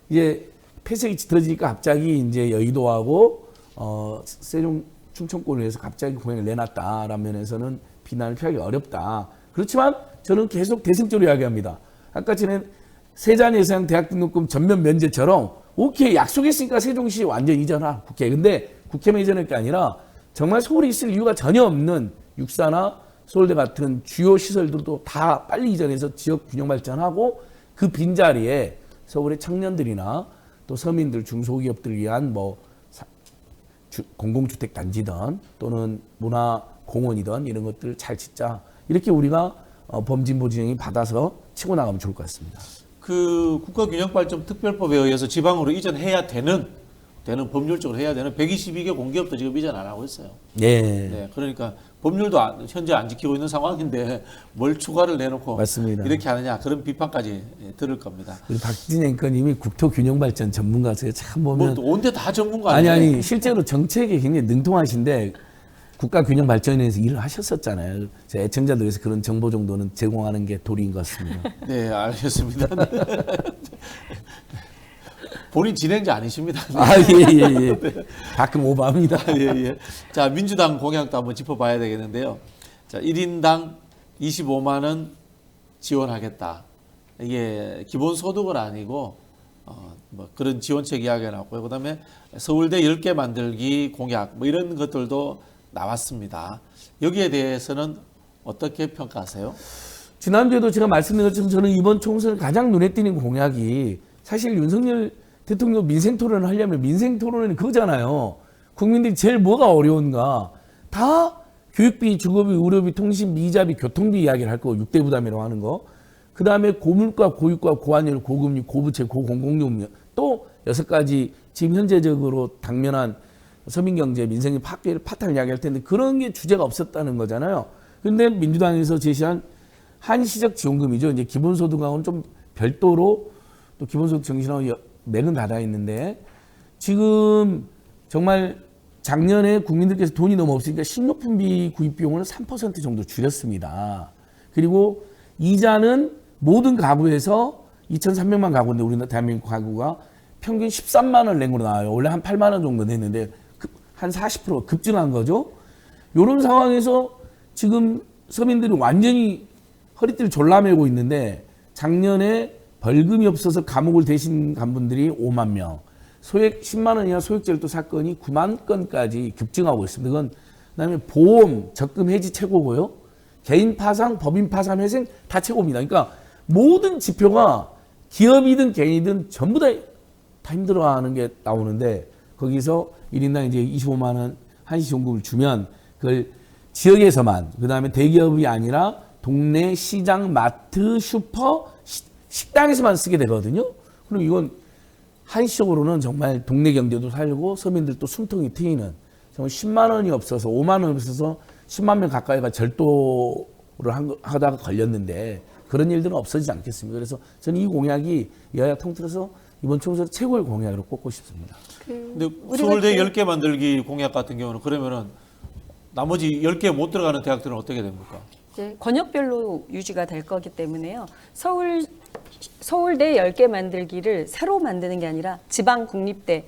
이제 폐쇄가 짙어지니까 갑자기 이제 여의도하고 세종 충청권을 위해서 갑자기 공약을 내놨다라는 면에서는 비난을 피하기 어렵다. 그렇지만 저는 계속 대승적으로 이야기합니다. 아까 전에 세자 예상 대학 등록금 전면 면제처럼 오케이 약속했으니까 세종시 완전 이전하 국회. 근데 국회만 이전할 게 아니라 정말 서울에 있을 이유가 전혀 없는 육사나 서울대 같은 주요 시설들도 다 빨리 이전해서 지역 균형 발전하고 그 빈자리에 서울의 청년들이나 또 서민들 중소기업들을 위한 뭐 공공주택 단지든 또는 문화공원이든 이런 것들 잘 짓자. 이렇게 우리가 범진보 진영이 받아서 치고 나가면 좋을 것 같습니다. 그 국가균형발전 특별법에 의해서 지방으로 이전해야 되는 법률적으로 해야 되는 122개 공기업도 지금 이전 안 하고 있어요. 예. 네, 그러니까 법률도 현재 안 지키고 있는 상황인데 뭘 추가를 내놓고 맞습니다. 이렇게 하느냐 그런 비판까지 들을 겁니다. 우리 박진영 앵커님이 국토균형발전 전문가세요. 참 보면 뭐 온데 다 전문가 아니 아니에요? 아니 실제로 정책에 굉장히 능통하신데 국가균형발전에서 일을 하셨었잖아요. 제 애청자들에서 그런 정보 정도는 제공하는 게 도리인 것 같습니다. 네, 알겠습니다. 본인 진행자 아니십니다. 예. 가끔 오버합니다. 예. 자, 민주당 공약도 한번 짚어봐야 되겠는데요. 자, 1인당 25만 원 지원하겠다. 이게 기본소득은 아니고 뭐 그런 지원책 이야기가 나왔고요. 그다음에 서울대 10개 만들기 공약 뭐 이런 것들도 나왔습니다. 여기에 대해서는 어떻게 평가하세요? 지난주에도 제가 말씀드린 것처럼 저는 이번 총선을 가장 눈에 띄는 공약이 사실 윤석열 대통령 민생 토론을 하려면 민생 토론은 그거잖아요. 국민들이 제일 뭐가 어려운가. 다 교육비, 주거비, 의료비, 통신비, 이자비, 교통비 이야기를 할 거고 6대 부담이라고 하는 거. 그 다음에 고물가, 고유가, 고환율, 고금리, 고부채, 고공공요금 또 6가지 지금 현재적으로 당면한 서민경제, 민생의 파탄을 이야기할 텐데 그런 게 주제가 없었다는 거잖아요. 그런데 민주당에서 제시한 한시적 지원금이죠. 이제 기본소득하고는 좀 별도로 또 기본소득 정신하고 맥은 닫아 있는데 지금 정말 작년에 국민들께서 돈이 너무 없으니까 식료품비 구입 비용을 3% 정도 줄였습니다. 그리고 이자는 모든 가구에서 2,300만 가구인데 우리나라 대한민국 가구가 평균 13만 원 랭으로 나와요. 원래 한 8만 원 정도 냈는데 한 40% 급증한 거죠. 이런 상황에서 지금 서민들이 완전히 허리띠를 졸라매고 있는데 작년에 벌금이 없어서 감옥을 대신 간 분들이 5만 명, 소액 10만 원 이하 소액절도 사건이 9만 건까지 급증하고 있습니다. 그건 그다음에 보험, 적금 해지 최고고요. 개인 파상, 법인 파산, 회생 다 최고입니다. 그러니까 모든 지표가 기업이든 개인이든 전부 다 힘들어하는 게 나오는데 거기서 1인당 이제 25만 원 한시지원금을 주면 그걸 지역에서만 그다음에 대기업이 아니라 동네 시장, 마트, 슈퍼, 식당에서만 쓰게 되거든요. 그럼 이건 한시적으로는 정말 동네 경제도 살고 서민들도 숨통이 트이는 정말 10만 원이 없어서 5만 원 없어서 10만 명 가까이가 절도를 하다가 걸렸는데 그런 일들은 없어지지 않겠습니까? 그래서 저는 이 공약이 여야 통틀어서 이번 총선 최고의 공약으로 꼽고 싶습니다. 근데 서울대 10개 만들기 공약 같은 경우는 그러면은 나머지 10개 못 들어가는 대학들은 어떻게 됩니까? 이제 권역별로 유지가 될 거기 때문에요. 서울대 10개 만들기를 새로 만드는 게 아니라 지방 국립대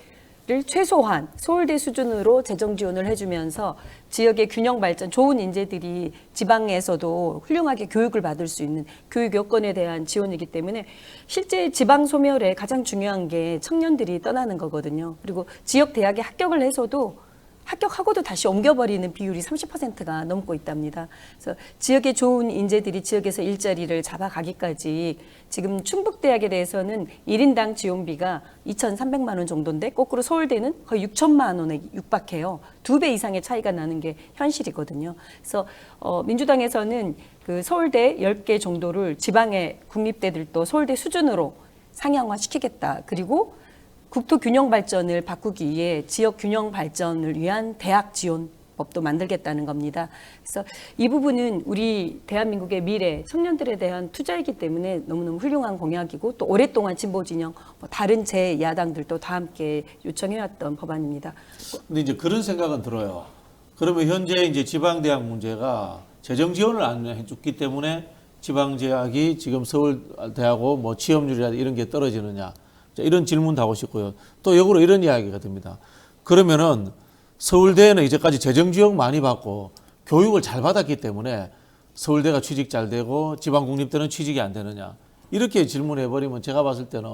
최소한 서울대 수준으로 재정 지원을 해주면서 지역의 균형 발전, 좋은 인재들이 지방에서도 훌륭하게 교육을 받을 수 있는 교육 여건에 대한 지원이기 때문에 실제 지방 소멸에 가장 중요한 게 청년들이 떠나는 거거든요. 그리고 지역 대학에 합격을 해서도 합격하고도 다시 옮겨버리는 비율이 30%가 넘고 있답니다. 그래서 지역의 좋은 인재들이 지역에서 일자리를 잡아가기까지 지금 충북대학에 대해서는 1인당 지원비가 2,300만 원 정도인데 거꾸로 서울대는 거의 6천만 원에 육박해요. 2배 이상의 차이가 나는 게 현실이거든요. 그래서 민주당에서는 그 서울대 10개 정도를 지방의 국립대들도 서울대 수준으로 상향화시키겠다. 그리고 국토 균형 발전을 바꾸기 위해 지역 균형 발전을 위한 대학 지원법도 만들겠다는 겁니다. 그래서 이 부분은 우리 대한민국의 미래 청년들에 대한 투자이기 때문에 너무너무 훌륭한 공약이고 또 오랫동안 진보 진영 다른 제 야당들도 다 함께 요청해왔던 법안입니다. 근데 이제 그런 생각은 들어요. 그러면 현재 이제 지방대학 문제가 재정 지원을 안 해줬기 때문에 지방대학이 지금 서울대하고 뭐 취업률이라든지 이런 게 떨어지느냐. 이런 질문도 하고 싶고요. 또 역으로 이런 이야기가 됩니다. 그러면은 서울대는 이제까지 재정 지원 많이 받고 교육을 잘 받았기 때문에 서울대가 취직 잘 되고 지방국립대는 취직이 안 되느냐. 이렇게 질문해 버리면 제가 봤을 때는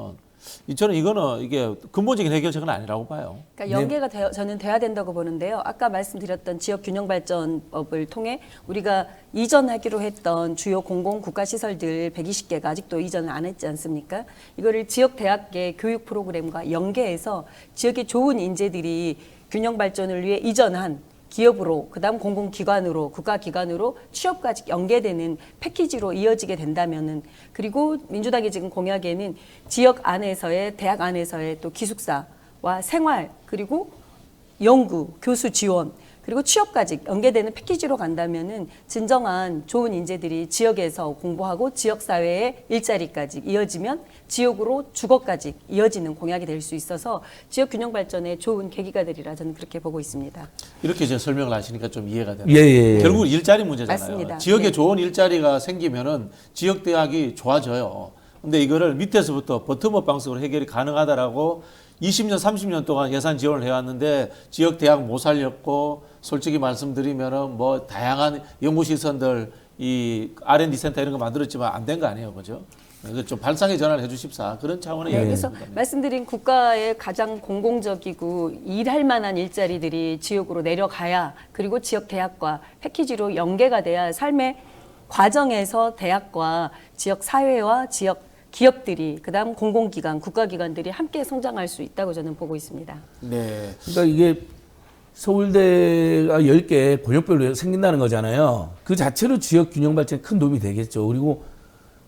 저는 이거는 이게 근본적인 해결책은 아니라고 봐요. 그러니까 연계가 저는 돼야 된다고 보는데요. 아까 말씀드렸던 지역균형발전법을 통해 우리가 이전하기로 했던 주요 공공국가시설들 120개가 아직도 이전을 안 했지 않습니까? 이거를 지역대학계 교육 프로그램과 연계해서 지역의 좋은 인재들이 균형발전을 위해 이전한 기업으로 그다음 공공기관으로 국가기관으로 취업까지 연계되는 패키지로 이어지게 된다면은 그리고 민주당이 지금 공약에는 지역 안에서의 대학 안에서의 또 기숙사와 생활 그리고 연구 교수 지원 그리고 취업까지 연계되는 패키지로 간다면은 진정한 좋은 인재들이 지역에서 공부하고 지역 사회의 일자리까지 이어지면 지역으로 주거까지 이어지는 공약이 될 수 있어서 지역 균형 발전에 좋은 계기가 되리라 저는 그렇게 보고 있습니다. 이렇게 제 설명을 하시니까 좀 이해가 되네요. 예. 결국 일자리 문제잖아요. 맞습니다. 지역에 네. 좋은 일자리가 생기면은 지역 대학이 좋아져요. 근데 이거를 밑에서부터 버텀업 방식으로 해결이 가능하다라고 20년, 30년 동안 예산 지원을 해왔는데 지역 대학 못 살렸고 솔직히 말씀드리면은 뭐 다양한 연구시설들 이 R&D 센터 이런 거 만들었지만 안 된 거 아니에요, 그죠? 이거 좀 발상의 전환을 해주십사 그런 차원의 네, 이야기입니다. 그래서 말씀드린 국가의 가장 공공적이고 일할 만한 일자리들이 지역으로 내려가야 그리고 지역 대학과 패키지로 연계가 돼야 삶의 과정에서 대학과 지역 사회와 지역 기업들이 그다음 공공기관, 국가기관들이 함께 성장할 수 있다고 저는 보고 있습니다. 네. 그러니까 이게 서울대가 10개 권역별로 생긴다는 거잖아요. 그 자체로 지역 균형 발전에 큰 도움이 되겠죠. 그리고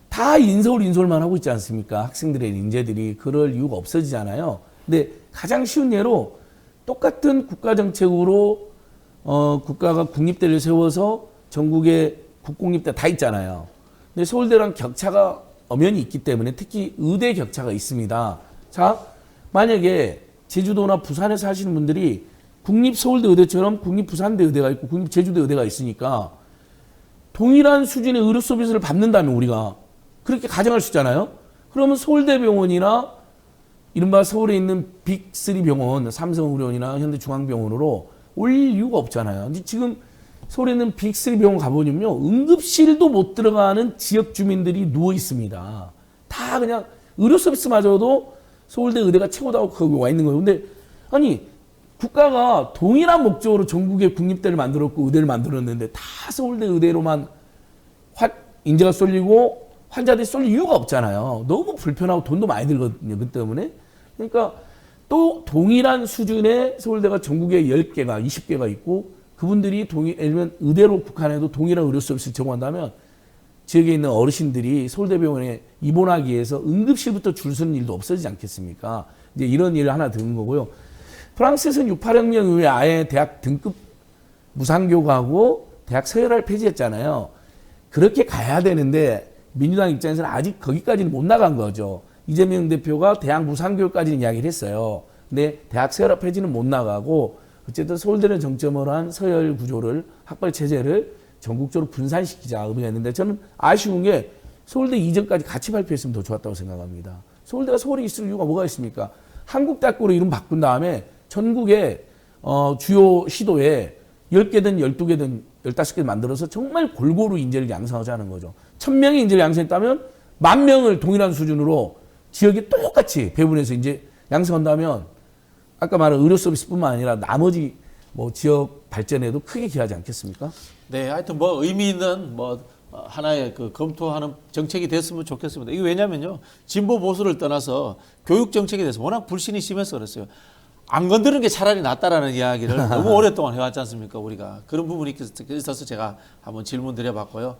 다 인서울만 하고 있지 않습니까? 학생들의 인재들이 그럴 이유가 없어지잖아요. 근데 가장 쉬운 예로 똑같은 국가 정책으로 국가가 국립대를 세워서 전국에 국공립대 다 있잖아요. 근데 서울대랑 격차가 엄연히 있기 때문에 특히 의대 격차가 있습니다. 자, 만약에 제주도나 부산에 사시는 분들이 국립서울대 의대처럼 국립부산대 의대가 있고 국립제주대 의대가 있으니까 동일한 수준의 의료 서비스를 받는다면 우리가 그렇게 가정할 수 있잖아요. 그러면 서울대병원이나 이른바 서울에 있는 빅3 병원, 삼성의료원이나 현대중앙병원으로 올릴 이유가 없잖아요. 근데 지금 서울에 있는 빅3 병원 가보면요. 응급실도 못 들어가는 지역 주민들이 누워 있습니다. 다 그냥 의료 서비스마저도 서울대 의대가 최고다고 거기 와 있는 거예요. 근데 아니 국가가 동일한 목적으로 전국에 국립대를 만들었고 의대를 만들었는데 다 서울대 의대로만 인재가 쏠리고 환자들이 쏠릴 이유가 없잖아요. 너무 불편하고 돈도 많이 들거든요. 그 때문에. 그러니까 또 동일한 수준의 서울대가 전국에 10개가 20개가 있고 그분들이 예를 들면 의대로 국한해도 동일한 의료 서비스를 제공한다면 지역에 있는 어르신들이 서울대병원에 입원하기 위해서 응급실부터 줄 서는 일도 없어지지 않겠습니까? 이제 이런 일을 하나 드는 거고요. 프랑스에서는 68혁명 이후에 아예 대학 등급 무상교과하고 대학 서열화를 폐지했잖아요. 그렇게 가야 되는데 민주당 입장에서는 아직 거기까지는 못 나간 거죠. 이재명 대표가 대학 무상교육까지는 이야기를 했어요. 근데 대학 서열화 폐지는 못 나가고 어쨌든 서울대를 정점으로 한 서열 구조를 학벌 체제를 전국적으로 분산시키자 의미가 있는데 저는 아쉬운 게 서울대 이전까지 같이 발표했으면 더 좋았다고 생각합니다. 서울대가 서울에 있을 이유가 뭐가 있습니까? 한국대학교로 이름 바꾼 다음에 전국에 주요 시도에 10개든 12개든 15개 만들어서 정말 골고루 인재를 양성하자는 거죠. 1000명의 인재를 양성했다면 10,000명을 동일한 수준으로 지역에 똑같이 배분해서 이제 양성한다면 아까 말한 의료 서비스뿐만 아니라 나머지 뭐 지역 발전에도 크게 기여하지 않겠습니까? 네, 하여튼 뭐 의미 있는 뭐 하나의 그 검토하는 정책이 됐으면 좋겠습니다. 이게 왜냐면요, 진보 보수를 떠나서 교육 정책에 대해서 워낙 불신이 심해서 그랬어요. 안 건드리는 게 차라리 낫다라는 이야기를 너무 오랫동안 해왔지 않습니까, 우리가. 그런 부분이 있어서 제가 한번 질문 드려봤고요.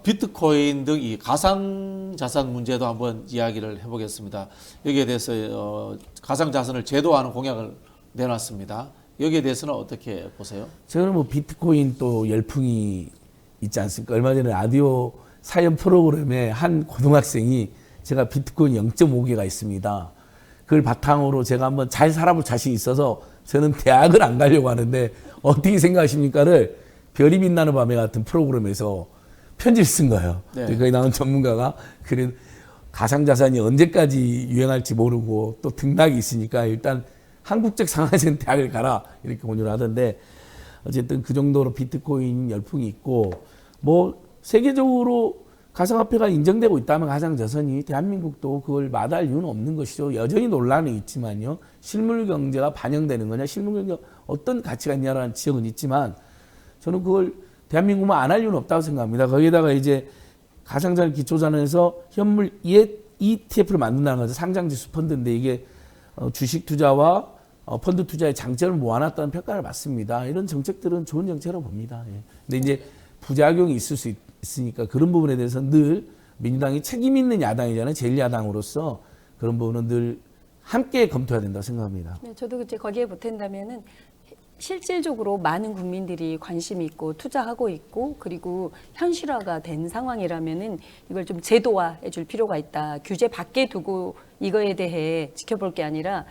비트코인 등 이 가상자산 문제도 한번 이야기를 해보겠습니다. 여기에 대해서 가상자산을 제도화하는 공약을 내놨습니다. 여기에 대해서는 어떻게 보세요? 저는 뭐 비트코인 또 열풍이 있지 않습니까? 얼마 전에 라디오 사연 프로그램에 한 고등학생이 제가 비트코인 0.5개가 있습니다. 그걸 바탕으로 제가 한번 잘 살아볼 자신이 있어서 저는 대학을 안 가려고 하는데 어떻게 생각하십니까를 별이 빛나는 밤에 같은 프로그램에서 편지를 쓴 거예요. 네. 거기 나온 전문가가 그래 가상자산이 언제까지 유행할지 모르고 또 등락이 있으니까 일단 한국적 상하생 대학을 가라 이렇게 권유를 하던데 어쨌든 그 정도로 비트코인 열풍이 있고 뭐 세계적으로 가상화폐가 인정되고 있다면 가상자산이 대한민국도 그걸 마다할 이유는 없는 것이죠. 여전히 논란이 있지만요. 실물 경제가 반영되는 거냐, 실물 경제가 어떤 가치가 있냐라는 지적은 있지만 저는 그걸 대한민국만 안 할 이유는 없다고 생각합니다. 거기에다가 이제 가상자산 기초자산에서 현물 ETF를 만든다는 거죠. 상장지수 펀드인데 이게 주식 투자와 펀드 투자의 장점을 모아놨다는 평가를 받습니다. 이런 정책들은 좋은 정책이라고 봅니다. 예. 근데 이제 부작용이 있을 수 있으니까 그런 부분에 대해서 늘 민주당이 책임 있는 야당이잖아요. 제1야당으로서 그런 부분은 늘 함께 검토해야 된다고 생각합니다. 네, 저도 이제 거기에 보탠다면은 실질적으로 많은 국민들이 관심이 있고 투자하고 있고 그리고 현실화가 된 상황이라면은 이걸 좀 제도화해 줄 필요가 있다. 규제 밖에 두고 이거에 대해 지켜볼 게 아니라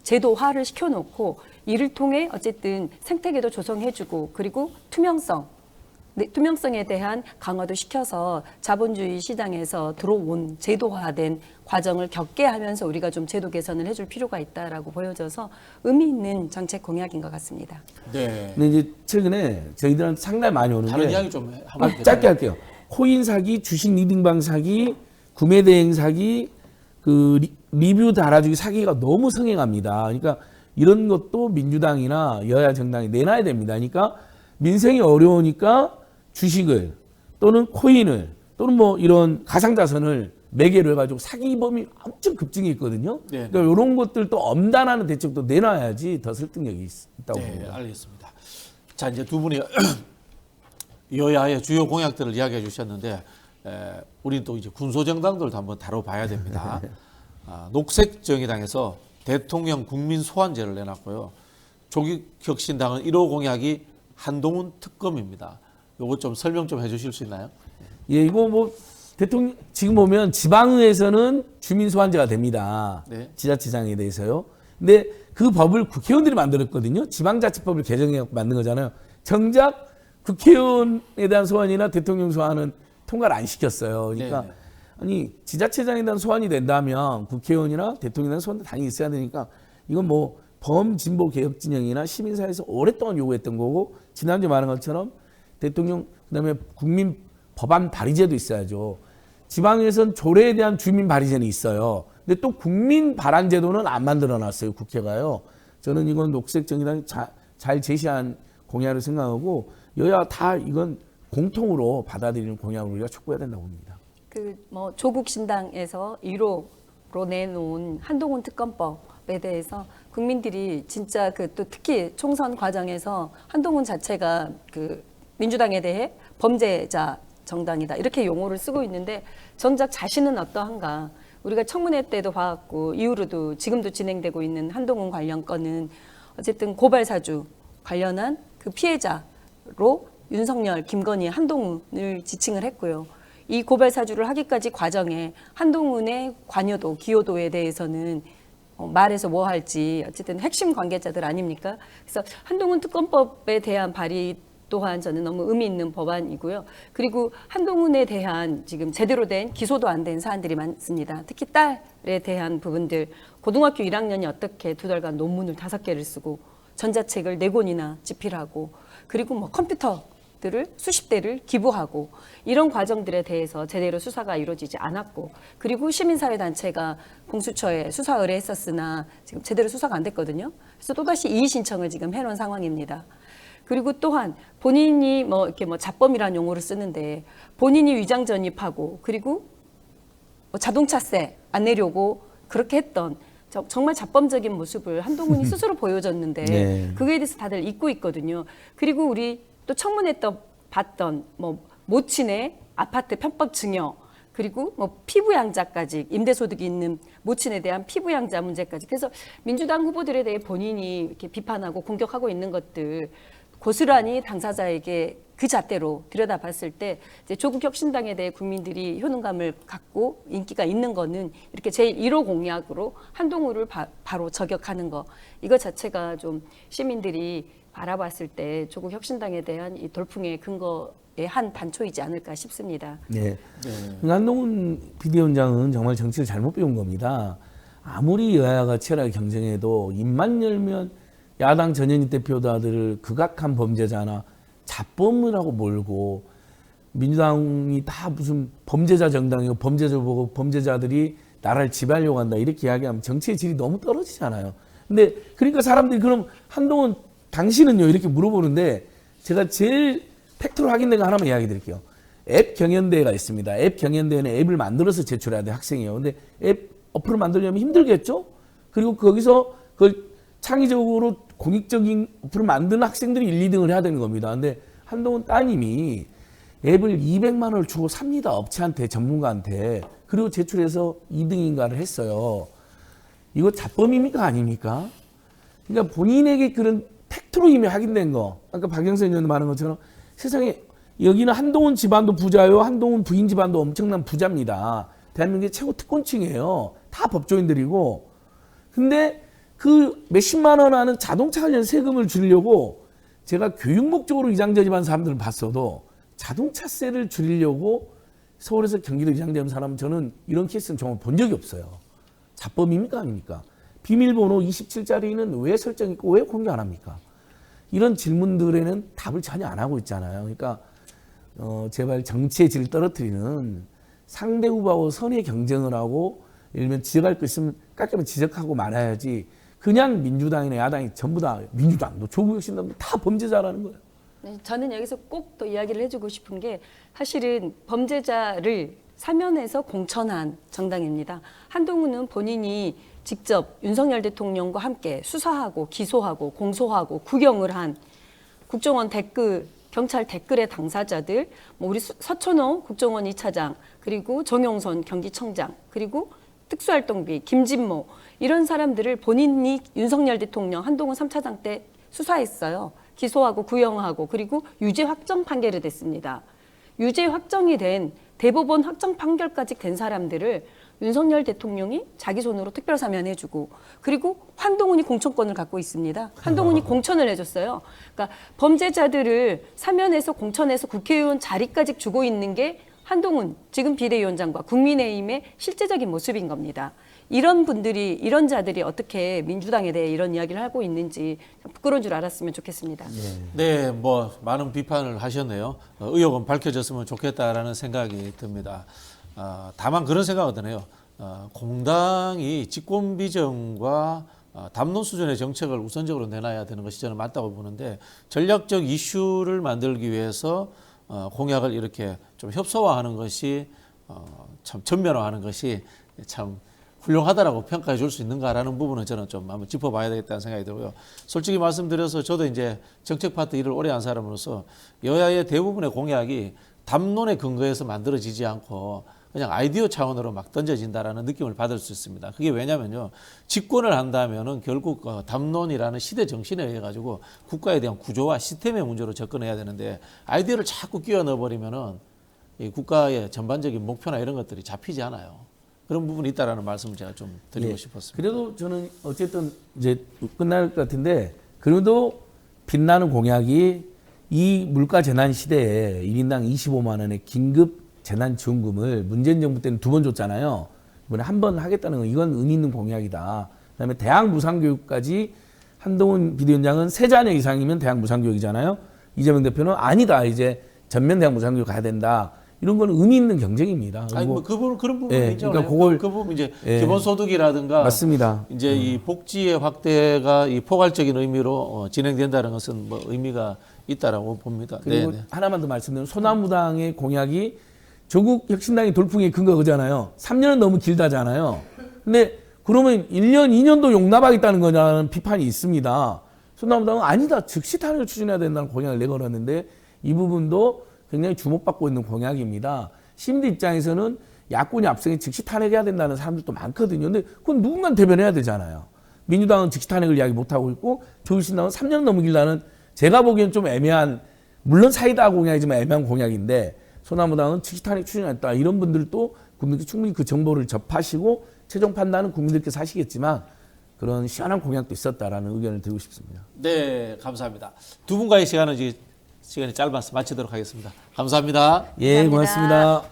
제도화를 시켜놓고 이를 통해 어쨌든 생태계도 조성해주고 그리고 투명성에 대한 강화도 시켜서 자본주의 시장에서 들어온 제도화된 과정을 겪게 하면서 우리가 좀 제도 개선을 해줄 필요가 있다라고 보여져서 의미 있는 정책 공약인 것 같습니다. 네. 근데 이제 최근에 저희들한테 상당히 많이 오는 다른 게 이야기 좀 한번 짧게 할게요. 코인 사기, 주식 리딩방 사기, 구매 대행 사기, 그 리뷰 달아주기 사기가 너무 성행합니다. 그러니까 이런 것도 민주당이나 여야 정당이 내놔야 됩니다. 그러니까 민생이 어려우니까 주식을 또는 코인을 또는 뭐 이런 가상자산을 매개로 해가지고 사기범이 엄청 급증이 있거든요. 네. 그러니까 이런 것들도 엄단하는 대책도 내놔야지 더 설득력이 있다고 네, 봅니다. 알겠습니다. 자, 이제 두 분이 여야의 주요 공약들을 이야기해 주셨는데 우리는 또 이제 군소정당들도 한번 다뤄봐야 됩니다. 녹색정의당에서 대통령 국민 소환제를 내놨고요. 조국혁신당은 1호 공약이 한동훈 특검입니다. 요거 좀 설명 좀 해주실 수 있나요? 예, 이거 뭐 대통령 지금 보면 지방의회에서는 주민 소환제가 됩니다. 네. 지자체장에 대해서요. 근데 그 법을 국회의원들이 만들었거든요. 지방자치법을 개정해 만든 거잖아요. 정작 국회의원에 대한 소환이나 대통령 소환은 통과를 안 시켰어요. 그러니까 네. 아니 지자체장에 대한 소환이 된다면 국회의원이나 대통령에 대한 소환도 당연히 있어야 되니까 이건 뭐 범진보 개혁 진영이나 시민사회에서 오랫동안 요구했던 거고 지난주에 말한 것처럼 대통령 그다음에 국민 법안 발의제도 있어야죠. 지방에선 조례에 대한 주민 발의제는 있어요. 근데 또 국민 발안제도는 안 만들어놨어요. 국회가요. 저는 이건 녹색정의당이 잘 제시한 공약을 생각하고 여야 다 이건 공통으로 받아들이는 공약을 우리가 촉구해야 된다고 봅니다. 그 뭐 조국 신당에서 1호로 내놓은 한동훈 특검법에 대해서 국민들이 진짜 그 또 특히 총선 과정에서 한동훈 자체가 그 민주당에 대해 범죄자 정당이다 이렇게 용어를 쓰고 있는데 정작 자신은 어떠한가? 우리가 청문회 때도 봐왔고 이후로도 지금도 진행되고 있는 한동훈 관련 건은 어쨌든 고발 사주 관련한 그 피해자로 윤석열, 김건희, 한동훈을 지칭을 했고요. 이 고발 사주를 하기까지 과정에 한동훈의 관여도, 기여도에 대해서는 말해서 뭐 할지 어쨌든 핵심 관계자들 아닙니까? 그래서 한동훈 특검법에 대한 발의도 또한 저는 너무 의미 있는 법안이고요. 그리고 한동훈에 대한 지금 제대로 된 기소도 안 된 사안들이 많습니다. 특히 딸에 대한 부분들, 고등학교 1학년이 어떻게 2달간 논문을 5개를 쓰고 전자책을 4권이나 집필하고, 그리고 뭐 컴퓨터들을 수십 대를 기부하고, 이런 과정들에 대해서 제대로 수사가 이루어지지 않았고, 그리고 시민사회단체가 공수처에 수사 의뢰했었으나 지금 제대로 수사가 안 됐거든요. 그래서 또다시 이의 신청을 지금 해놓은 상황입니다. 그리고 또한 본인이 뭐 이렇게 뭐 자범이라는 용어를 쓰는데, 본인이 위장 전입하고, 그리고 뭐 자동차세 안 내려고 그렇게 했던 정말 자범적인 모습을 한동훈이 스스로 보여줬는데 네. 그거에 대해서 다들 잊고 있거든요. 그리고 우리 또 청문회 때 봤던 뭐 모친의 아파트 편법 증여, 그리고 뭐 피부양자까지, 임대소득이 있는 모친에 대한 피부양자 문제까지. 그래서 민주당 후보들에 대해 본인이 이렇게 비판하고 공격하고 있는 것들 고스란히 당사자에게 그 잣대로 들여다봤을 때 이제 조국 혁신당에 대해 국민들이 효능감을 갖고 인기가 있는 거는 이렇게 제1호 공약으로 한동훈을 바로 저격하는 거, 이거 자체가 좀 시민들이 바라봤을 때 조국 혁신당에 대한 이 돌풍의 근거의 한 단초이지 않을까 싶습니다. 네. 한동훈 비대위원장은 정말 정치를 잘못 배운 겁니다. 아무리 여야가 치열하게 경쟁해도 입만 열면 야당 전현희 대표들을 극악한 범죄자나 자범이라고 몰고, 민주당이 다 무슨 범죄자 정당이고 범죄자 보고 범죄자들이 나라를 지배하려고 한다 이렇게 이야기하면 정치의 질이 너무 떨어지잖아요. 근데 그러니까 사람들이 그럼 한동훈 당신은요 이렇게 물어보는데, 제가 제일 팩트로 확인된 거 하나만 이야기 드릴게요. 앱 경연대회가 있습니다. 앱 경연대회는 앱을 만들어서 제출해야 돼, 학생이요. 근데 앱 어플을 만들려면 힘들겠죠? 그리고 거기서 그걸 창의적으로 공익적인 어플을 만드는 학생들이 1, 2등을 해야 되는 겁니다. 근데 한동훈 따님이 앱을 200만 원을 주고 삽니다. 업체한테, 전문가한테. 그리고 제출해서 2등인가를 했어요. 이거 자범입니까? 아닙니까? 그러니까 본인에게 그런 팩트로 이미 확인된 거. 아까 박영선 의원님 말한 것처럼 세상에 여기는 한동훈 집안도 부자요. 한동훈 부인 집안도 엄청난 부자입니다. 대한민국의 최고 특권층이에요. 다 법조인들이고. 근데 그 몇십만 원 하는 자동차 관련 세금을 줄이려고, 제가 교육 목적으로 위장 전입한 사람들을 봤어도 자동차세를 줄이려고 서울에서 경기도 위장 전입한 사람은 저는 이런 케이스는 정말 본 적이 없어요. 자범입니까? 아닙니까? 비밀번호 27짜리는 왜 설정했고 왜 공개 안 합니까? 이런 질문들에는 답을 전혀 안 하고 있잖아요. 그러니까 제발 정치의 질을 떨어뜨리는, 상대 후보하고 선의 경쟁을 하고 예를 들면 지적할 거 있으면 깔끔히 지적하고 말아야지, 그냥 민주당이나 야당이 전부 다, 민주당도 조국 혁신당도 다 범죄자라는 거예요. 네, 저는 여기서 꼭 또 이야기를 해주고 싶은 게, 사실은 범죄자를 사면해서 공천한 정당입니다. 한동훈은 본인이 직접 윤석열 대통령과 함께 수사하고 기소하고 공소하고 구경을 한 국정원 댓글, 경찰 댓글의 당사자들, 뭐 우리 서천호 국정원 2차장, 그리고 정용선 경기청장, 그리고 특수활동비 김진모, 이런 사람들을 본인이 윤석열 대통령 한동훈 3차장 때 수사했어요. 기소하고 구형하고, 그리고 유죄 확정 판결이 됐습니다. 유죄 확정이 된, 대법원 확정 판결까지 된 사람들을 윤석열 대통령이 자기 손으로 특별 사면해주고, 그리고 한동훈이 공천권을 갖고 있습니다. 한동훈이 공천을 해줬어요. 그러니까 범죄자들을 사면해서 공천해서 국회의원 자리까지 주고 있는 게 한동훈 지금 비대위원장과 국민의힘의 실제적인 모습인 겁니다. 이런 분들이, 이런 자들이 어떻게 민주당에 대해 이런 이야기를 하고 있는지 부끄러운 줄 알았으면 좋겠습니다. 네, 뭐 많은 비판을 하셨네요. 의혹은 밝혀졌으면 좋겠다라는 생각이 듭니다. 다만 그런 생각은 드네요. 공당이 집권 비전과 담론 수준의 정책을 우선적으로 내놔야 되는 것이 저는 맞다고 보는데, 전략적 이슈를 만들기 위해서 공약을 이렇게 좀 협소화하는 것이, 참 전면화하는 것이 참 훌륭하다라고 평가해 줄 수 있는가라는 부분은 저는 좀 한번 짚어봐야 되겠다는 생각이 들고요. 솔직히 말씀드려서 저도 이제 정책 파트 일을 오래 한 사람으로서 여야의 대부분의 공약이 담론에 근거해서 만들어지지 않고 그냥 아이디어 차원으로 막 던져진다라는 느낌을 받을 수 있습니다. 그게 왜냐면요, 집권을 한다면은 결국 담론이라는 시대 정신에 의해 가지고 국가에 대한 구조와 시스템의 문제로 접근해야 되는데, 아이디어를 자꾸 끼워 넣어버리면은 이 국가의 전반적인 목표나 이런 것들이 잡히지 않아요. 그런 부분이 있다라는 말씀을 제가 좀 드리고 싶었습니다. 그래도 저는 어쨌든 이제 끝날 것 같은데, 그래도 빛나는 공약이 이 물가 재난 시대에 1인당 25만 원의 긴급 재난 지원금을 문재인 정부 때는 2번 줬잖아요. 이번에 한 번 하겠다는 건 이건 의미 있는 공약이다. 그다음에 대학 무상교육까지 한동훈 비대위원장은 3자녀 이상이면 대학 무상교육이잖아요. 이재명 대표는 아니다. 이제 전면 대학 무상교육 가야 된다. 이런 건 의미 있는 경쟁입니다. 아니 뭐 그 부분 그런 부분이 예, 있잖아요. 그러니까 그 부분 이제 예. 기본소득이라든가 맞습니다. 이제 이 복지의 확대가 이 포괄적인 의미로 진행된다는 것은 뭐 의미가 있다라고 봅니다. 그리고 네네. 하나만 더 말씀드리면 소나무당의 공약이 조국 혁신당의 돌풍의 근거 그잖아요. 3년은 너무 길다잖아요. 근데 그러면 1년, 2년도 용납하겠다는 거냐는 비판이 있습니다. 소나무당은 아니다. 즉시 탄핵을 추진해야 된다는 공약을 내걸었는데 이 부분도 굉장히 주목받고 있는 공약입니다. 시민들 입장에서는 야권이 앞서게 즉시 탄핵해야 된다는 사람들도 많거든요. 근데 그건 누군가 대변해야 되잖아요. 민주당은 즉시 탄핵을 이야기 못하고 있고 조국신당은 3년 너무 길다는 제가 보기엔 좀 애매한, 물론 사이다 공약이지만 애매한 공약인데 소나무당은 즉시 탄핵 추진했다. 이런 분들도 국민께 충분히 그 정보를 접하시고 최종 판단은 국민들께서 하시겠지만 그런 시원한 공약도 있었다라는 의견을 드리고 싶습니다. 네, 감사합니다. 두 분과의 시간은 이제 시간이 짧아서 마치도록 하겠습니다. 감사합니다. 예, 고맙습니다.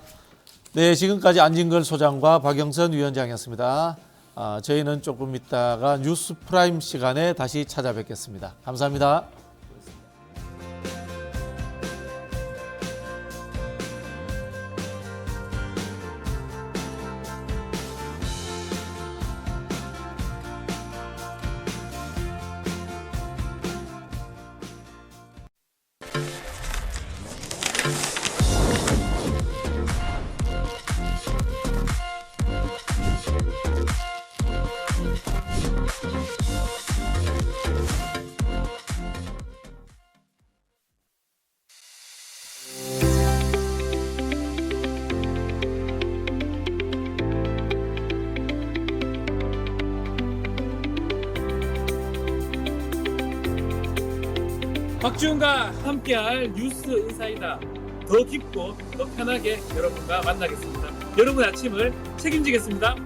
네, 지금까지 안진걸 소장과 박영선 위원장이었습니다. 저희는 조금 있다가 뉴스 프라임 시간에 다시 찾아뵙겠습니다. 감사합니다. 박지훈과 함께할 뉴스 인사이다. 더 깊고 더 편하게 여러분과 만나겠습니다. 여러분의 아침을 책임지겠습니다.